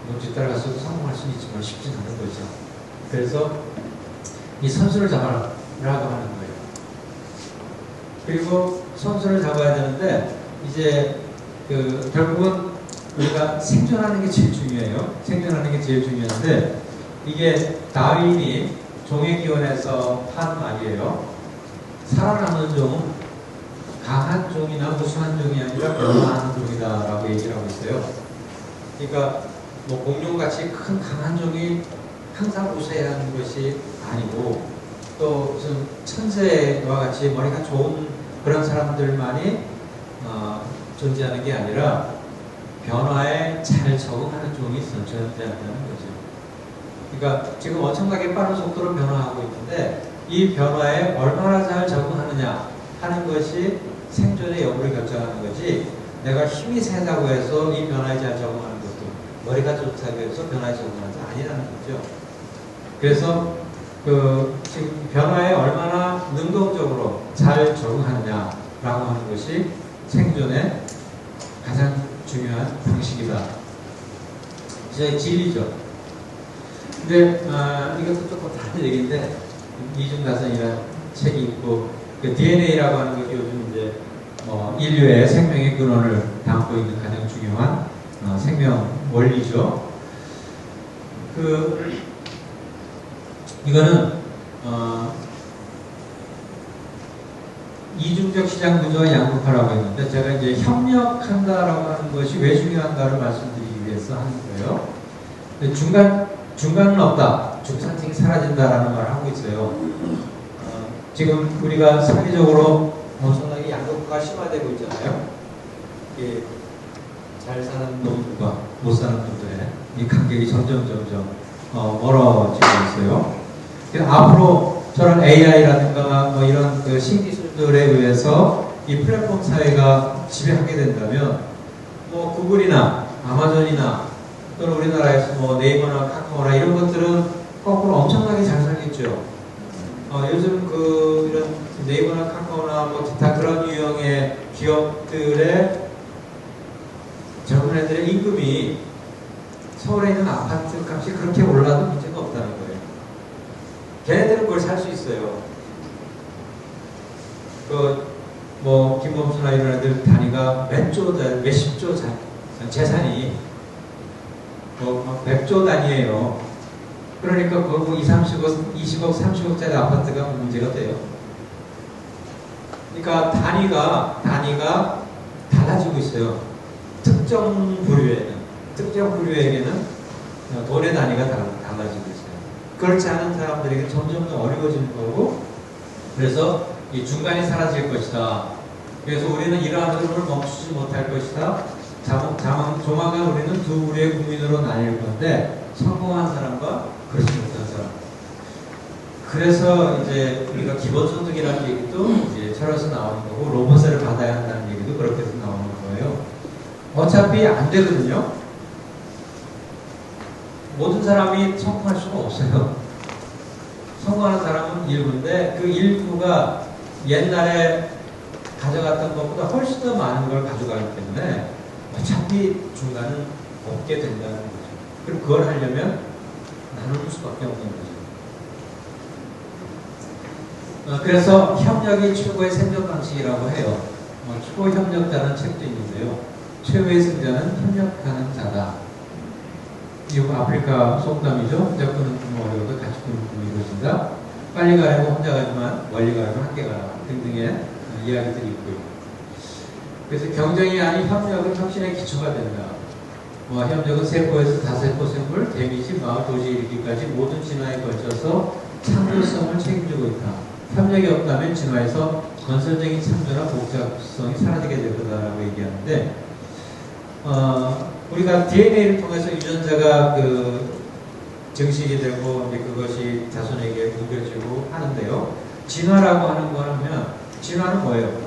뭐 뒤따라가서도 성공할 수는 있지만 쉽지 않은 거죠. 그래서 이 선수를 잡아라라고 하는 거예요. 그리고 선수를 잡아야 되는데 이제 그 결국은 우리가 생존하는 게 제일 중요해요. 생존하는 게 제일 중요한데 이게 다윈이 종의 기원에서 한 말이에요. 살아남는 종은 강한 종이나 무수한 종이 아니라 변화하는 종이다라고 얘기를 하고 있어요. 그러니까 뭐 공룡같이 큰 강한 종이 항상 우세해야 하는 것이 아니고 또 무슨 천재와 같이 머리가 좋은 그런 사람들만이 존재하는 게 아니라 변화에 잘 적응하는 종이 존재한다는 거죠. 그러니까 지금 엄청나게 빠른 속도로 변화하고 있는데 이 변화에 얼마나 잘 적응하느냐 하는 것이 생존의 여부를 결정하는 거지 내가 힘이 세다고 해서 이 변화에 잘 적응하는 것도 머리가 좋다고 해서 변화에 적응하는 게 아니라는 거죠. 그래서 그 지금 변화에 얼마나 능동적으로 잘 적응하느냐라고 하는 것이 생존의 가장 중요한 방식이다. 이제 진리죠. 근데 이것도 조금 다른 얘기인데 이중다산이라는 책이 있고 그 DNA라고 하는 것이 요즘 이제 인류의 생명의 근원을 담고 있는 가장 중요한 생명 원리죠. 이거는 이중적 시장 구조와 양극화라고 했는데 제가 이제 협력한다라고 하는 것이 왜 중요한가를 말씀드리기 위해서 하는 거예요. 중간은 없다. 중산층이 사라진다라는 말을 하고 있어요. 지금 우리가 사회적으로 엄청나게 양극화가 심화되고 있잖아요. 이게 잘 사는 놈들과 못 사는 놈들의 이 간격이 점점 멀어지고 있어요. 앞으로 저런 AI라든가 뭐 이런 그 신기술들에 의해서 이 플랫폼 사회가 지배하게 된다면 뭐 구글이나 아마존이나 또는 우리나라에서 뭐 네이버나 카카오나 이런 것들은 거꾸로 엄청나게 잘 살겠죠. 요즘 그 이런 네이버나 카카오나 뭐 기타 그런 유형의 기업들의 젊은 애들의 임금이 서울에 있는 아파트 값이 그렇게 올라도 문제가 없다는 거예요. 걔네들은 그걸 살 수 있어요. 뭐 김범수나 이런 애들 단위가 몇십조 재산이 뭐 100조 단위예요. 그러니까 그거 20억, 30억짜리 아파트가 문제가 돼요. 그러니까 단위가 달라지고 있어요. 특정 부류에게는 돈의 단위가 달라지고 있어요. 그렇지 않은 사람들에게 점점 더 어려워지는 거고, 그래서 이 중간이 사라질 것이다. 그래서 우리는 이러한 흐름을 멈추지 못할 것이다. 조만간 우리는 두 부류의 국민으로 나뉠 건데, 성공한 사람과 그렇지 못한 사람. 그래서 이제 우리가 기본소득이라는 얘기도 이제 철학에서 나오는 거고, 로봇세를 받아야 한다는 얘기도 그렇게 해서 나오는 거예요. 어차피 안 되거든요. 모든 사람이 성공할 수가 없어요. 성공하는 사람은 일부인데 그 일부가 옛날에 가져갔던 것보다 훨씬 더 많은 걸 가져가기 때문에 어차피 중간은 없게 된다는 거죠. 그럼 그걸 하려면 나눌 수밖에 없는 거죠. 그래서 협력이 최고의 생존 방식이라고 해요. 초협력자는 책도 있는데요. 최후의 승자는 협력하는 자다. 이거 아프리카 속담이죠. 혼자 끄는 꿈은 어려워도 같이 끄는 꿈이 이루어진다. 빨리 가려면 혼자 가지만 멀리 가려면 함께 가라 등등의 이야기들이 있고요. 그래서 경쟁이 아닌 협력은 혁신의 기초가 된다. 협력은 세포에서 다세포 생물, 데미지, 마을, 도시 이르기까지 모든 진화에 걸쳐서 창조성을 책임지고 있다. 협력이 없다면 진화에서 건설적인 창조나 복잡성이 사라지게 될 거다라고 얘기하는데, 우리가 DNA를 통해서 유전자가 증식이 되고 이제 그것이 자손에게 옮겨지고 하는데요. 진화라고 하는 거는 진화는 뭐예요?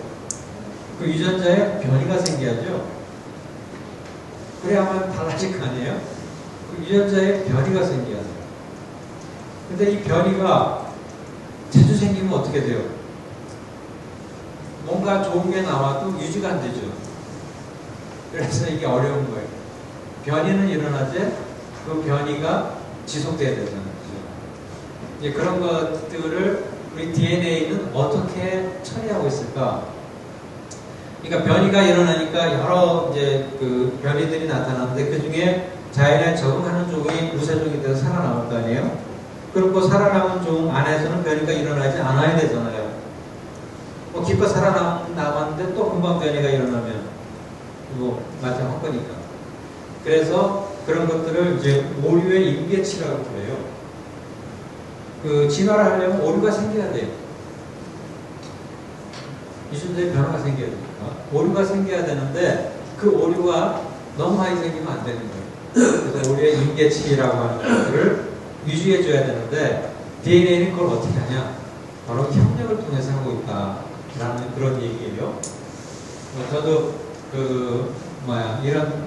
그 유전자에 변이가 생겨야죠. 그래야만 달라질 거 아니에요? 그 유전자에 변이가 생겨야 돼요. 근데 이 변이가 자주 생기면 어떻게 돼요? 뭔가 좋은 게 나와도 유지가 안 되죠. 그래서 이게 어려운 거예요. 변이는 일어나지 그 변이가 지속돼야 되는 거죠. 이제 그런 것들을 우리 DNA는 어떻게 처리하고 있을까? 그러니까 변이가 일어나니까 여러 이제 그 변이들이 나타나는데 그 중에 자연에 적응하는 종이 무쇠종이 돼서 살아남을 거 아니에요? 그리고 살아남은 종 안에서는 변이가 일어나지 않아야 되잖아요. 기껏 살아남았는데 또 금방 변이가 일어나면 마찬가지일 거니까. 그래서 그런 것들을 이제 오류의 임계치라고 그래요. 진화를 하려면 오류가 생겨야 돼요. 유전자에 변화가 생겨야 되니까. 오류가 생겨야 되는데 그 오류가 너무 많이 생기면 안 되는 거예요. 그래서 오류의 임계치라고 하는 것들을 유지해줘야 되는데 DNA는 그걸 어떻게 하냐? 바로 협력을 통해서 하고 있다라는 그런 얘기예요. 저도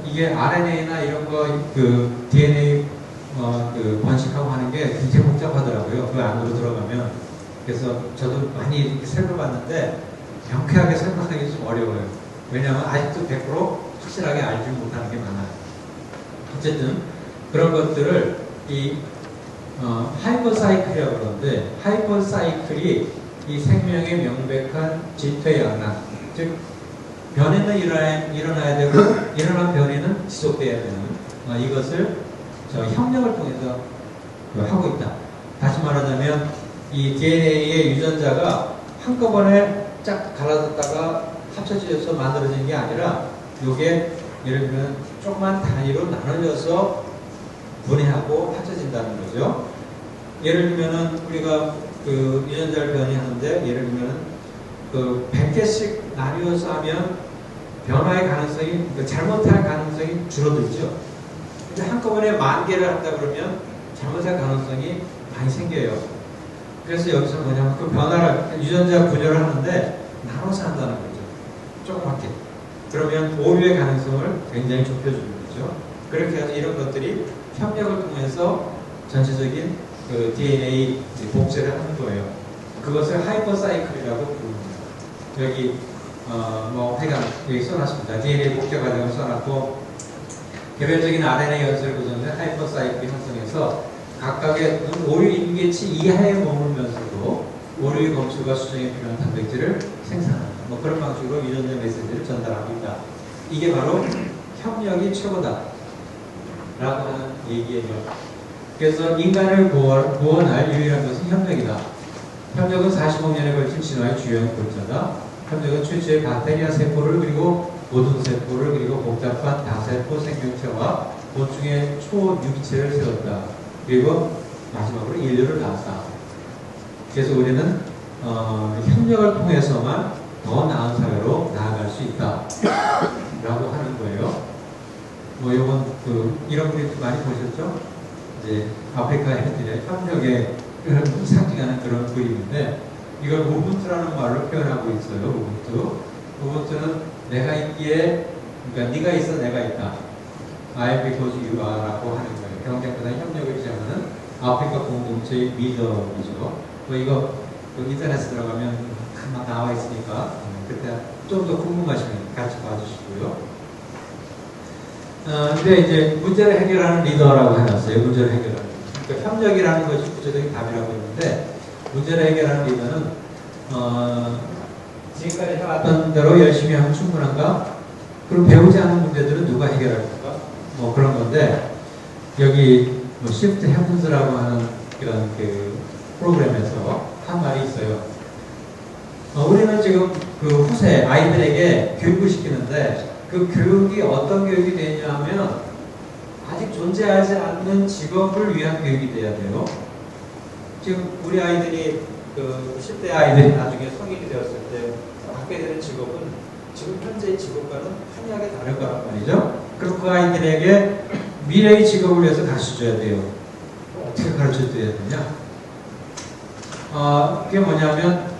이게 RNA나 이런 거, DNA, 번식하고 하는 게 굉장히 복잡하더라고요. 그 안으로 들어가면. 그래서 저도 많이 이렇게 살펴봤는데, 명쾌하게 설명하기 좀 어려워요. 왜냐하면 아직도 100% 확실하게 알지 못하는 게 많아요. 어쨌든, 그런 것들을 하이퍼사이클이라고 그러는데, 하이퍼사이클이 이 생명의 명백한 진퇴양난, 즉, 변이는 일어나야 되고 일어난 변이는 지속돼야 되는 이것을 협력을 통해서 하고 있다. 다시 말하자면 이 DNA의 유전자가 한꺼번에 쫙 갈라졌다가 합쳐져서 만들어진 게 아니라 이게 예를 들면 조그만 단위로 나눠져서 분해하고 합쳐진다는 거죠. 예를 들면은 우리가 유전자를 변이하는데 예를 들면은 그 100개씩 나뉘어서 하면 변화의 가능성이, 잘못할 가능성이 줄어들죠. 근데 한꺼번에 10,000개를 한다 그러면 잘못할 가능성이 많이 생겨요. 그래서 여기서 뭐냐면 그 변화를, 유전자 분열을 하는데 나눠서 한다는 거죠. 조그맣게. 그러면 오류의 가능성을 굉장히 좁혀주는 거죠. 그렇게 해서 이런 것들이 협력을 통해서 전체적인 그 DNA 복제를 하는 거예요. 그것을 하이퍼사이클이라고 부릅니다. 여기 하여간 여기 써놨습니다. DNA 복제 과정을 써놨고, 개별적인 RNA 연설 구성된 하이퍼사이클이 형성해서 각각의 오류 임계치 이하에 머물면서도 오류의 검출과 수정에 필요한 단백질을 생산한다. 뭐 그런 방식으로 유전자 메시지를 전달합니다. 이게 바로 협력이 최고다 라고 하는 얘기예요. 그래서 인간을 구원할 유일한 것은 협력이다. 협력은 45년에 걸친 진화의 주요한 골자다. 협력은 최초의 박테리아 세포를, 그리고 모든 세포를, 그리고 복잡한 다세포 생명체와 곤충의 초유기체를 세웠다. 그리고 마지막으로 인류를 낳았다. 그래서 우리는 협력을 통해서만 더 나은 사회로 나아갈 수 있다 라고 하는 거예요. 뭐 이건 이런 그래프 많이 보셨죠? 이제 아프리카 애들의 협력에 상징하는 그런 그림인데, 이걸 우분투라는 말로 표현하고 있어요. 우분투는 내가 있기에, 그러니까 네가 있어 내가 있다. I am because you are 라고 하는 거예요. 경쟁보다 협력을 지향하는 아프리카 공동체의 리더이죠. 뭐 이거 인터넷에 들어가면 막 나와 있으니까 그때 좀 더 궁금하시면 같이 봐주시고요. 근데 이제 문제를 해결하는 리더라고 해놨어요. 문제를 해결하는. 그러니까 협력이라는 것이 구체적인 답이라고 했는데, 문제를 해결하는 리더는 지금까지 해왔던 대로 열심히 하면 충분한가? 그럼 배우지 않은 문제들은 누가 해결할까? 뭐 그런 건데, 여기 뭐 시프트 해븐스라고 하는 이런 그 프로그램에서 한 말이 있어요. 우리는 지금 그 후세 아이들에게 교육을 시키는데, 그 교육이 어떤 교육이 되냐 하면 아직 존재하지 않는 직업을 위한 교육이 돼야 돼요. 지금 우리 아이들이 그 10대 아이들이 나중에 성인이 되었을 때 갖게 되는 직업은 지금 현재의 직업과는 한약에 다를 거란 말이죠. 그럼 그 아이들에게 미래의 직업을 위해서 가르쳐줘야 돼요. 어떻게 가르쳐줘야 되냐? 그게 뭐냐면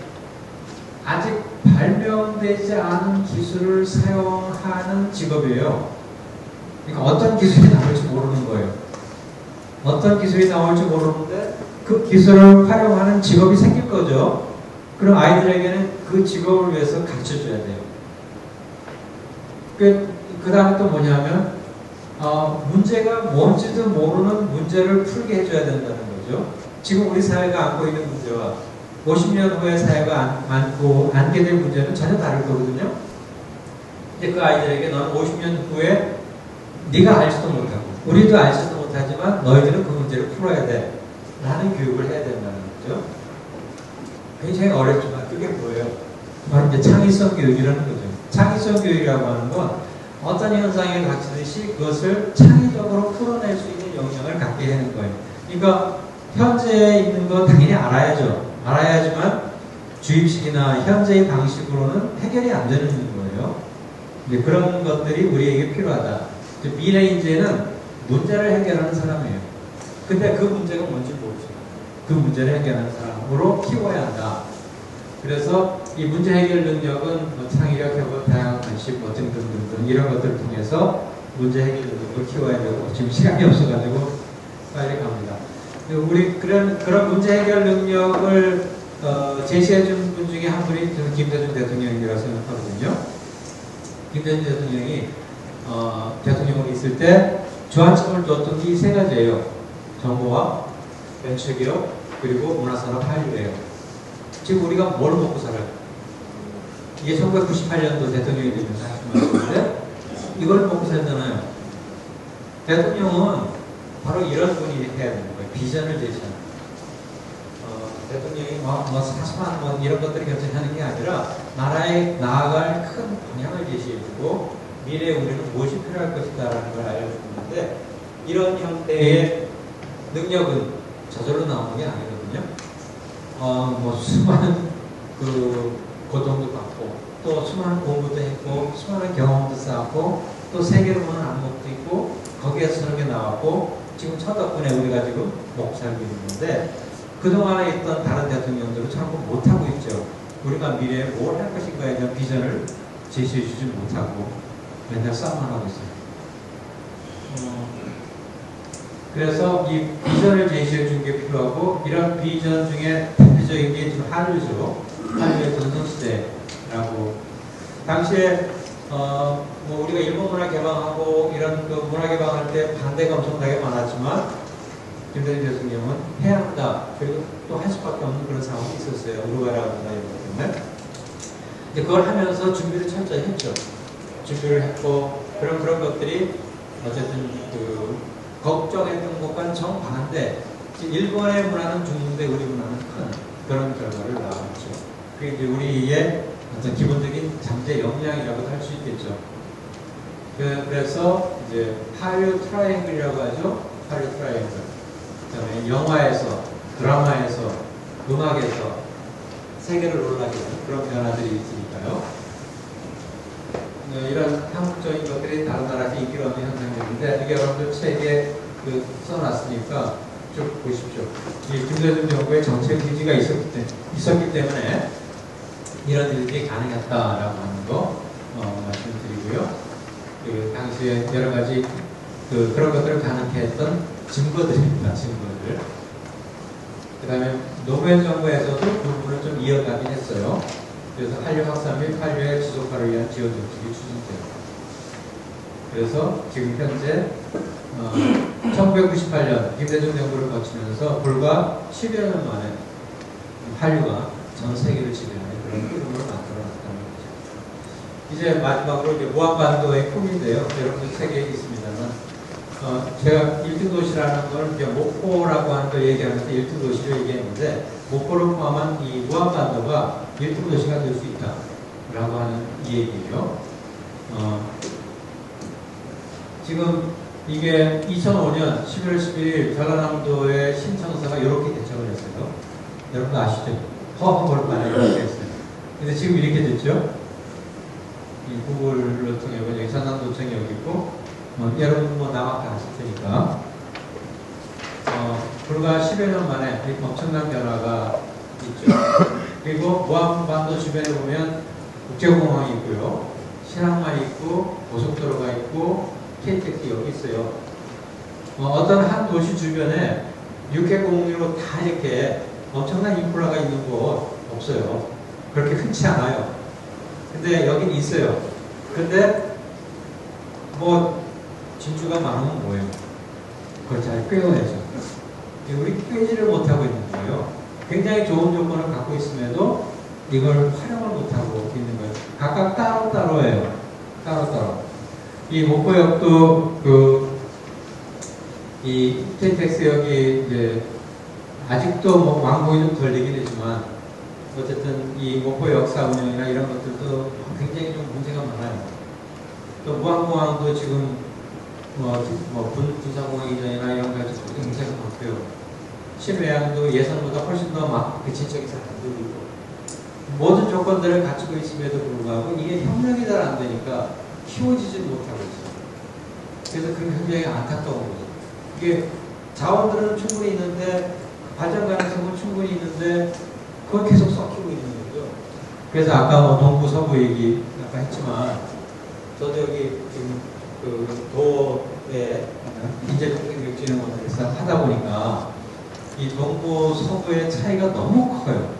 아직 발명되지 않은 기술을 사용하는 직업이에요. 그러니까 어떤 기술이 나올지 모르는 거예요. 어떤 기술이 나올지 모르는데 그 기술을 활용하는 직업이 생길 거죠. 그럼 아이들에게는 그 직업을 위해서 가르쳐줘야 돼요. 그 다음에 또 뭐냐면 문제가 뭔지도 모르는 문제를 풀게 해줘야 된다는 거죠. 지금 우리 사회가 안고 있는 문제와 50년 후에 사회가 안게 될 문제는 전혀 다를 거거든요. 근데 그 아이들에게 너는 50년 후에 네가 알지도 못하고 우리도 알지도 못하지만 너희들은 그 문제를 풀어야 돼 라는 교육을 해야 된다는 거죠. 굉장히 어렵지만 그게 뭐예요? 바로 이제 창의성 교육이라는 거죠. 창의성 교육이라고 하는 건 어떤 현상이 닥치듯이 그것을 창의적으로 풀어낼 수 있는 역량을 갖게 하는 거예요. 그러니까 현재에 있는 건 당연히 알아야죠. 알아야지만 주입식이나 현재의 방식으로는 해결이 안 되는 거예요. 근데 그런 것들이 우리에게 필요하다. 미래 인재는 문제를 해결하는 사람이에요. 근데 그 문제가 뭔지 모르죠. 그 문제를 해결하는 사람으로 키워야 한다. 그래서 이 문제 해결 능력은 뭐 창의력, 협업, 다양한 관심, 뭐 등등등등 이런 것들을 통해서 문제 해결 능력을 키워야 되고, 지금 시간이 없어가지고 빨리 갑니다. 우리 그런 문제 해결 능력을 제시해준 분 중에 한 분이 저는 김대중 대통령이라고 생각하거든요. 김대중 대통령이 대통령으로 있을 때 주안점을 뒀던 게 세 가지예요. 정보화, 벤처기업, 그리고 문화산업 한류예요. 지금 우리가 뭘 먹고 살아요? 이게 1998년도 대통령이 되면서 하신 말인데 이걸 먹고 살잖아요. 대통령은 바로 이런 분이 해야 되는 거예요. 비전을 제시하는. 대통령이 사소한 이런 것들을 결정하는 게 아니라 나라에 나아갈 큰 방향을 제시해주고 미래에 우리는 무엇이 필요할 것이다라는 걸 알려주는데, 이런 형태의 능력은 저절로 나오는 게 아니거든요. 수많은 고통도 받고 또 수많은 공부도 했고 수많은 경험도 쌓았고 또 세계로 보는 안목도 있고 거기에서 저렇게 나왔고 지금 저 덕분에 우리가 지금 먹고 살고 있는데 그동안에 있던 다른 대통령들은 참 못하고 있죠. 우리가 미래에 뭘 할 것인가에 대한 비전을 제시해 주지 못하고 맨날 싸움만 하고 있어요. 그래서 이 비전을 제시해 준 게 필요하고 이런 비전 중에 대표적인 게 지금 한류죠. 한류의 전성시대라고. 당시에 뭐 우리가 일본 문화 개방하고 이런 그 문화 개방할 때 반대가 엄청나게 많았지만 김대중 대통령은 해야 한다. 그리고 또 할 수밖에 없는 그런 상황이 있었어요. 우루과이라는 문화 이런 것 때문에. 이제 그걸 하면서 준비를 철저히 했죠. 준비를 했고 그런 것들이 어쨌든 그 걱정했던 것과는 정반대. 일본의 문화는 죽는데 우리 문화는 큰 그런 결과를 낳았죠. 그게 이제 우리의 어떤 기본적인 잠재 역량이라고도 할 수 있겠죠. 그래서 이제 한류 트라이앵글이라고 하죠. 한류 트라이앵글. 그다음에 영화에서, 드라마에서, 음악에서 세계를 놀라게 하는 그런 변화들이 있으니까요. 이런 한국적인 것들이 다른 나라에서 인기가 없는 현상들인데 이게 여러분들 책에 써놨으니까 쭉 보십시오. 이 김대중 정부의 정책 의지가 있었기 때문에 이런 일들이 가능했다라고 하는 거 말씀드리고요. 그 당시에 여러 가지 그런 것들을 가능케 했던 증거들입니다. 증거들. 그 다음에 노무현 정부에서도 그 부분을 좀 이어가긴 했어요. 그래서 한류 확산 및 한류의 지속화를 위한 지원 정책이 추진돼요. 그래서 지금 현재 1998년 김대중 정부를 거치면서 불과 10여 년 만에 한류가 전 세계를 지배하는 그런 흐름을 만들어놨다는 거죠. 이제 마지막으로 이제 무한반도의 꿈인데요. 여러분들 책에 있습니다만 제가 1등 도시라는 걸 이제 목포라고 하는 걸 얘기하면서 1등 도시를 얘기했는데 목포를 포함한 이 무한반도가 1등 도시가 될 수 있다라고 하는 이 얘기예요. 지금 이게 2005년 11월 11일 전라남도의 신청서가 이렇게 개청을 했어요. 여러분 아시죠? 허허벌 만에 이렇게 했어요. 근데 지금 이렇게 됐죠? 이 구글을 통해 보니 전남도청이 여기 있고 여러분 뭐 남학 다 아실 테니까 불과 10여 년 만에 이렇게 엄청난 변화가 있죠. 그리고 무한반도 주변에 보면 국제공항이 있고요. 신항만이 있고 고속도로가 있고 KTX 여기 있어요. 어떤 한 도시 주변에 육해공유로 다 이렇게 엄청난 인프라가 있는 곳 없어요. 그렇게 흔치 않아요. 근데 여긴 있어요. 근데 뭐 진주가 많으면 뭐예요? 그걸 잘 꿰어내죠. 우리 꿰지를 못하고 있는 거예요. 굉장히 좋은 조건을 갖고 있음에도 이걸 활용을 못하고 있는 거예요. 각각 따로따로예요. 따로따로. 이 목포역도 이 KTX역이 이제 아직도 뭐 완공이 좀 덜 되긴 했지만 어쨌든 이 목포 역사 운영이나 이런 것들도 굉장히 좀 문제가 많아요. 또 무한공항도 지금 분사공항 이전이나 이런 가지 문제가 많고요. 신외항도 예산보다 훨씬 더 막 그 진척이 잘 안 되고 있고 모든 조건들을 갖추고 있음에도 불구하고 이게 협력이 잘 안 되니까 키워지지 못하고 있어요. 그래서 그게 굉장히 안타까운 거죠. 이게 자원들은 충분히 있는데 발전 가능성은 충분히 있는데 그걸 계속 섞이고 있는 거죠. 그래서 아까 뭐 동부 서부 얘기 아까 했지만 저도 여기 지금 그 도에 인재평등교육진흥원에서 하다 보니까 이 동부 서부의 차이가 너무 커요.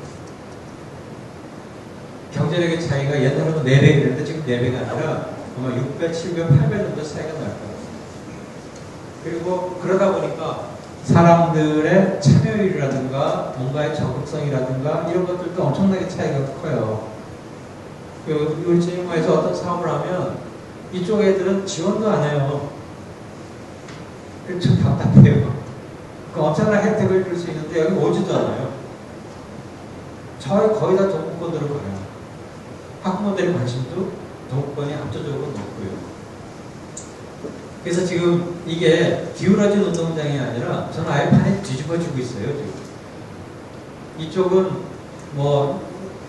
경제력의 차이가 옛날에는 4배 그랬는데 지금 4배가 아니라 아마 6배, 7배, 8배 정도 차이가 날 거예요. 그리고 그러다 보니까 사람들의 참여율이라든가 뭔가의 적극성이라든가 이런 것들도 엄청나게 차이가 커요. 우리 진흥원에서 어떤 사업을 하면 이쪽 애들은 지원도 안 해요. 좀 답답해요. 그 엄청난 혜택을 줄 수 있는데 여기 오지도 않아요. 거의 다 동부권으로 가요. 학부모들의 관심도 동부권이 압도적으로 높고요. 그래서 지금 이게 기울어진 운동장이 아니라 저는 아예 판이 뒤집어지고 있어요. 지금. 이쪽은 뭐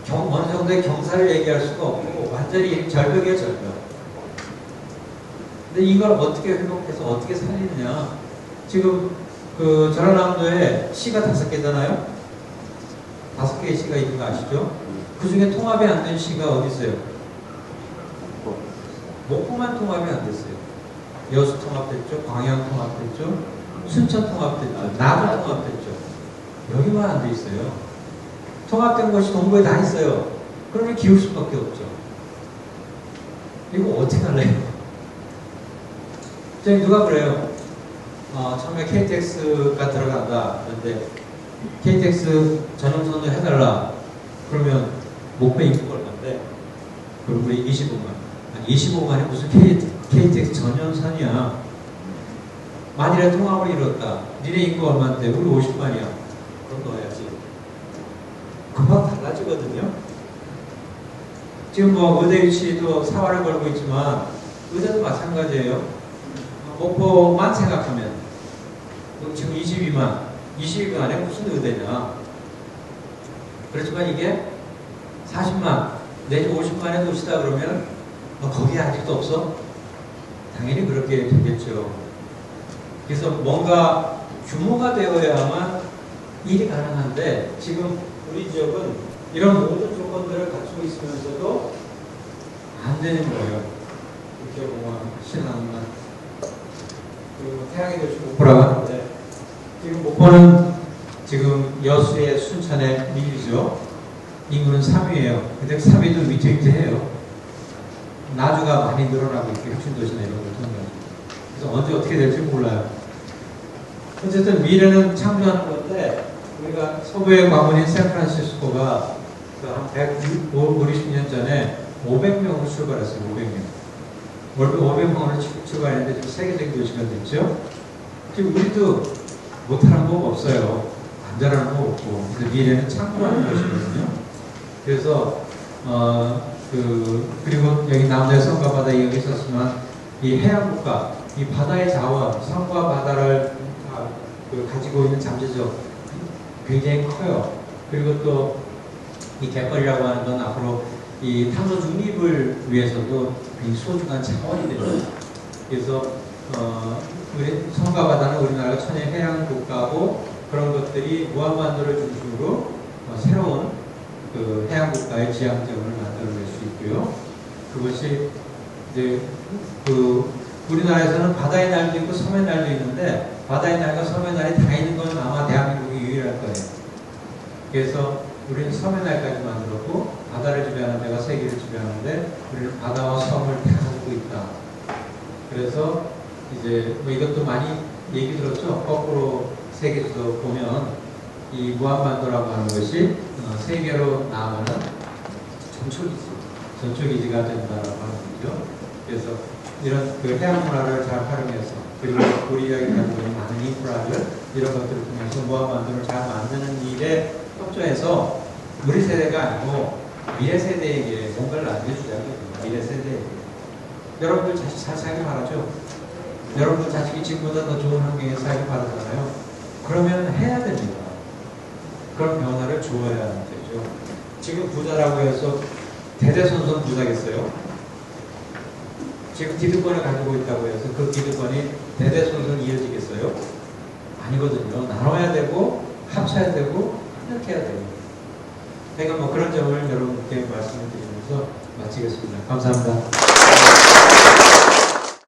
어느 정도의 경사를 얘기할 수가 없고 완전히 절벽이에요, 절벽. 근데 이걸 어떻게 회복해서 어떻게 살리느냐. 지금 그 전라남도에 시가 5개잖아요. 5개의 시가 있는 거 아시죠? 그 중에 통합이 안 된 시가 어디 있어요? 목포만 통합이 안 됐어요. 여수 통합됐죠, 광양 통합됐죠, 순천 통합됐죠, 나도 통합됐죠. 여기만 안 돼 있어요. 통합된 것이 동부에 다 있어요. 그러면 기울 수밖에 없죠. 이거 어떻게 할래요? 저기 누가 그래요? 처음에 KTX가 들어간다. 그런데 KTX 전용선을 해달라. 그러면 목표 인구가 얼마인데? 그럼 우리 25만. 아니 25만이 무슨 KTX 전용선이야. 만일에 통합을 이뤘다. 니네 인구가 얼마인데? 우리 50만이야. 그럼 넣어야지. 금방 달라지거든요. 지금 뭐 의대 유치도 사활을 걸고 있지만 의대도 마찬가지예요. 목포만 생각하면 지금 22만에 무슨 의대냐. 그렇지만 이게 40만 내지 50만의 도시다 그러면 거기 아직도 없어? 당연히 그렇게 되겠죠. 그래서 뭔가 규모가 되어야만 일이 가능한데 지금 우리 지역은 이런 모든 조건들을 갖추고 있으면서도 안 되는 거예요. 국제공항, 신항만, 그리고 태양의 도시 목포라고 하는데 지금 목포는 지금 여수의 순천의 밀리죠. 인구는 3위예요. 근데 3위도 위태위태해요. 나주가 많이 늘어나고 있고 혁신도시나 이런 걸 통해서. 그래서 언제 어떻게 될지 몰라요. 어쨌든 미래는 창조하는 건데 우리가 서부의 과문인 샌프란시스코가 한 150년 전에 500명으로 출발했어요. 500명. 500명으로 출발했는데 지금 세계적인 도시가 됐죠. 지금 우리도 못하는 법 없어요. 안 잘하는 법 없고. 근데 미래는 창조하는 것이거든요. 그래서 그리고 여기 남자의 성과 바다 여기 있었지만 이 해양국가, 이 바다의 자원, 성과 바다를 가지고 있는 잠재적 굉장히 커요. 그리고 또 이 갯벌이라고 하는 건 앞으로 이 탄소 중립을 위해서도 굉장히 소중한 자원이 됩니다. 그래서 우리 성과 바다는 우리나라가 천혜 해양 국가고 그런 것들이 무한반도를 중심으로 새로운 그 해양 국가의 지향점을 만들어낼 수 있고요. 그것이 이제 그 우리나라에서는 바다의 날도 있고 섬의 날도 있는데 바다의 날과 섬의 날이 다 있는 건 아마 대한민국이 유일할 거예요. 그래서 우리는 섬의 날까지 만들었고 바다를 지배하는 데가 세계를 지배하는데 우리는 바다와 섬을 다 가지고 있다. 그래서 이제 뭐 이것도 많이 얘기 들었죠. 거꾸로 세계에서 보면 이 무한반도라고 하는 것이 세계로 나아가는 전초기지가 된다라고 하는 거죠. 그래서 이런 그 해양 문화를 잘 활용해서 그리고 우리가 가지고 있는 많은 인프라를 이런 것들을 통해서 무한반도를 잘 만드는 일에 협조해서 우리 세대가 아니고 미래 세대에게 뭔가를 안겨주자고요. 미래 세대에게. 여러분들 자식 잘 살길 바라죠. 여러분들 자식이 지금보다 더 좋은 환경에서 살길 바라잖아요. 그러면 해야 됩니다. 그런 변화를 주어야 되죠. 지금 부자라고 해서 대대손손 부자겠어요? 지금 기득권을 가지고 있다고 해서 그 기득권이 대대손손 이어지겠어요? 아니거든요. 나눠야 되고 합쳐야 되고 이렇게 해야 돼요. 제가 뭐 그런 점을 여러분께 말씀을 드리면서 마치겠습니다. 감사합니다.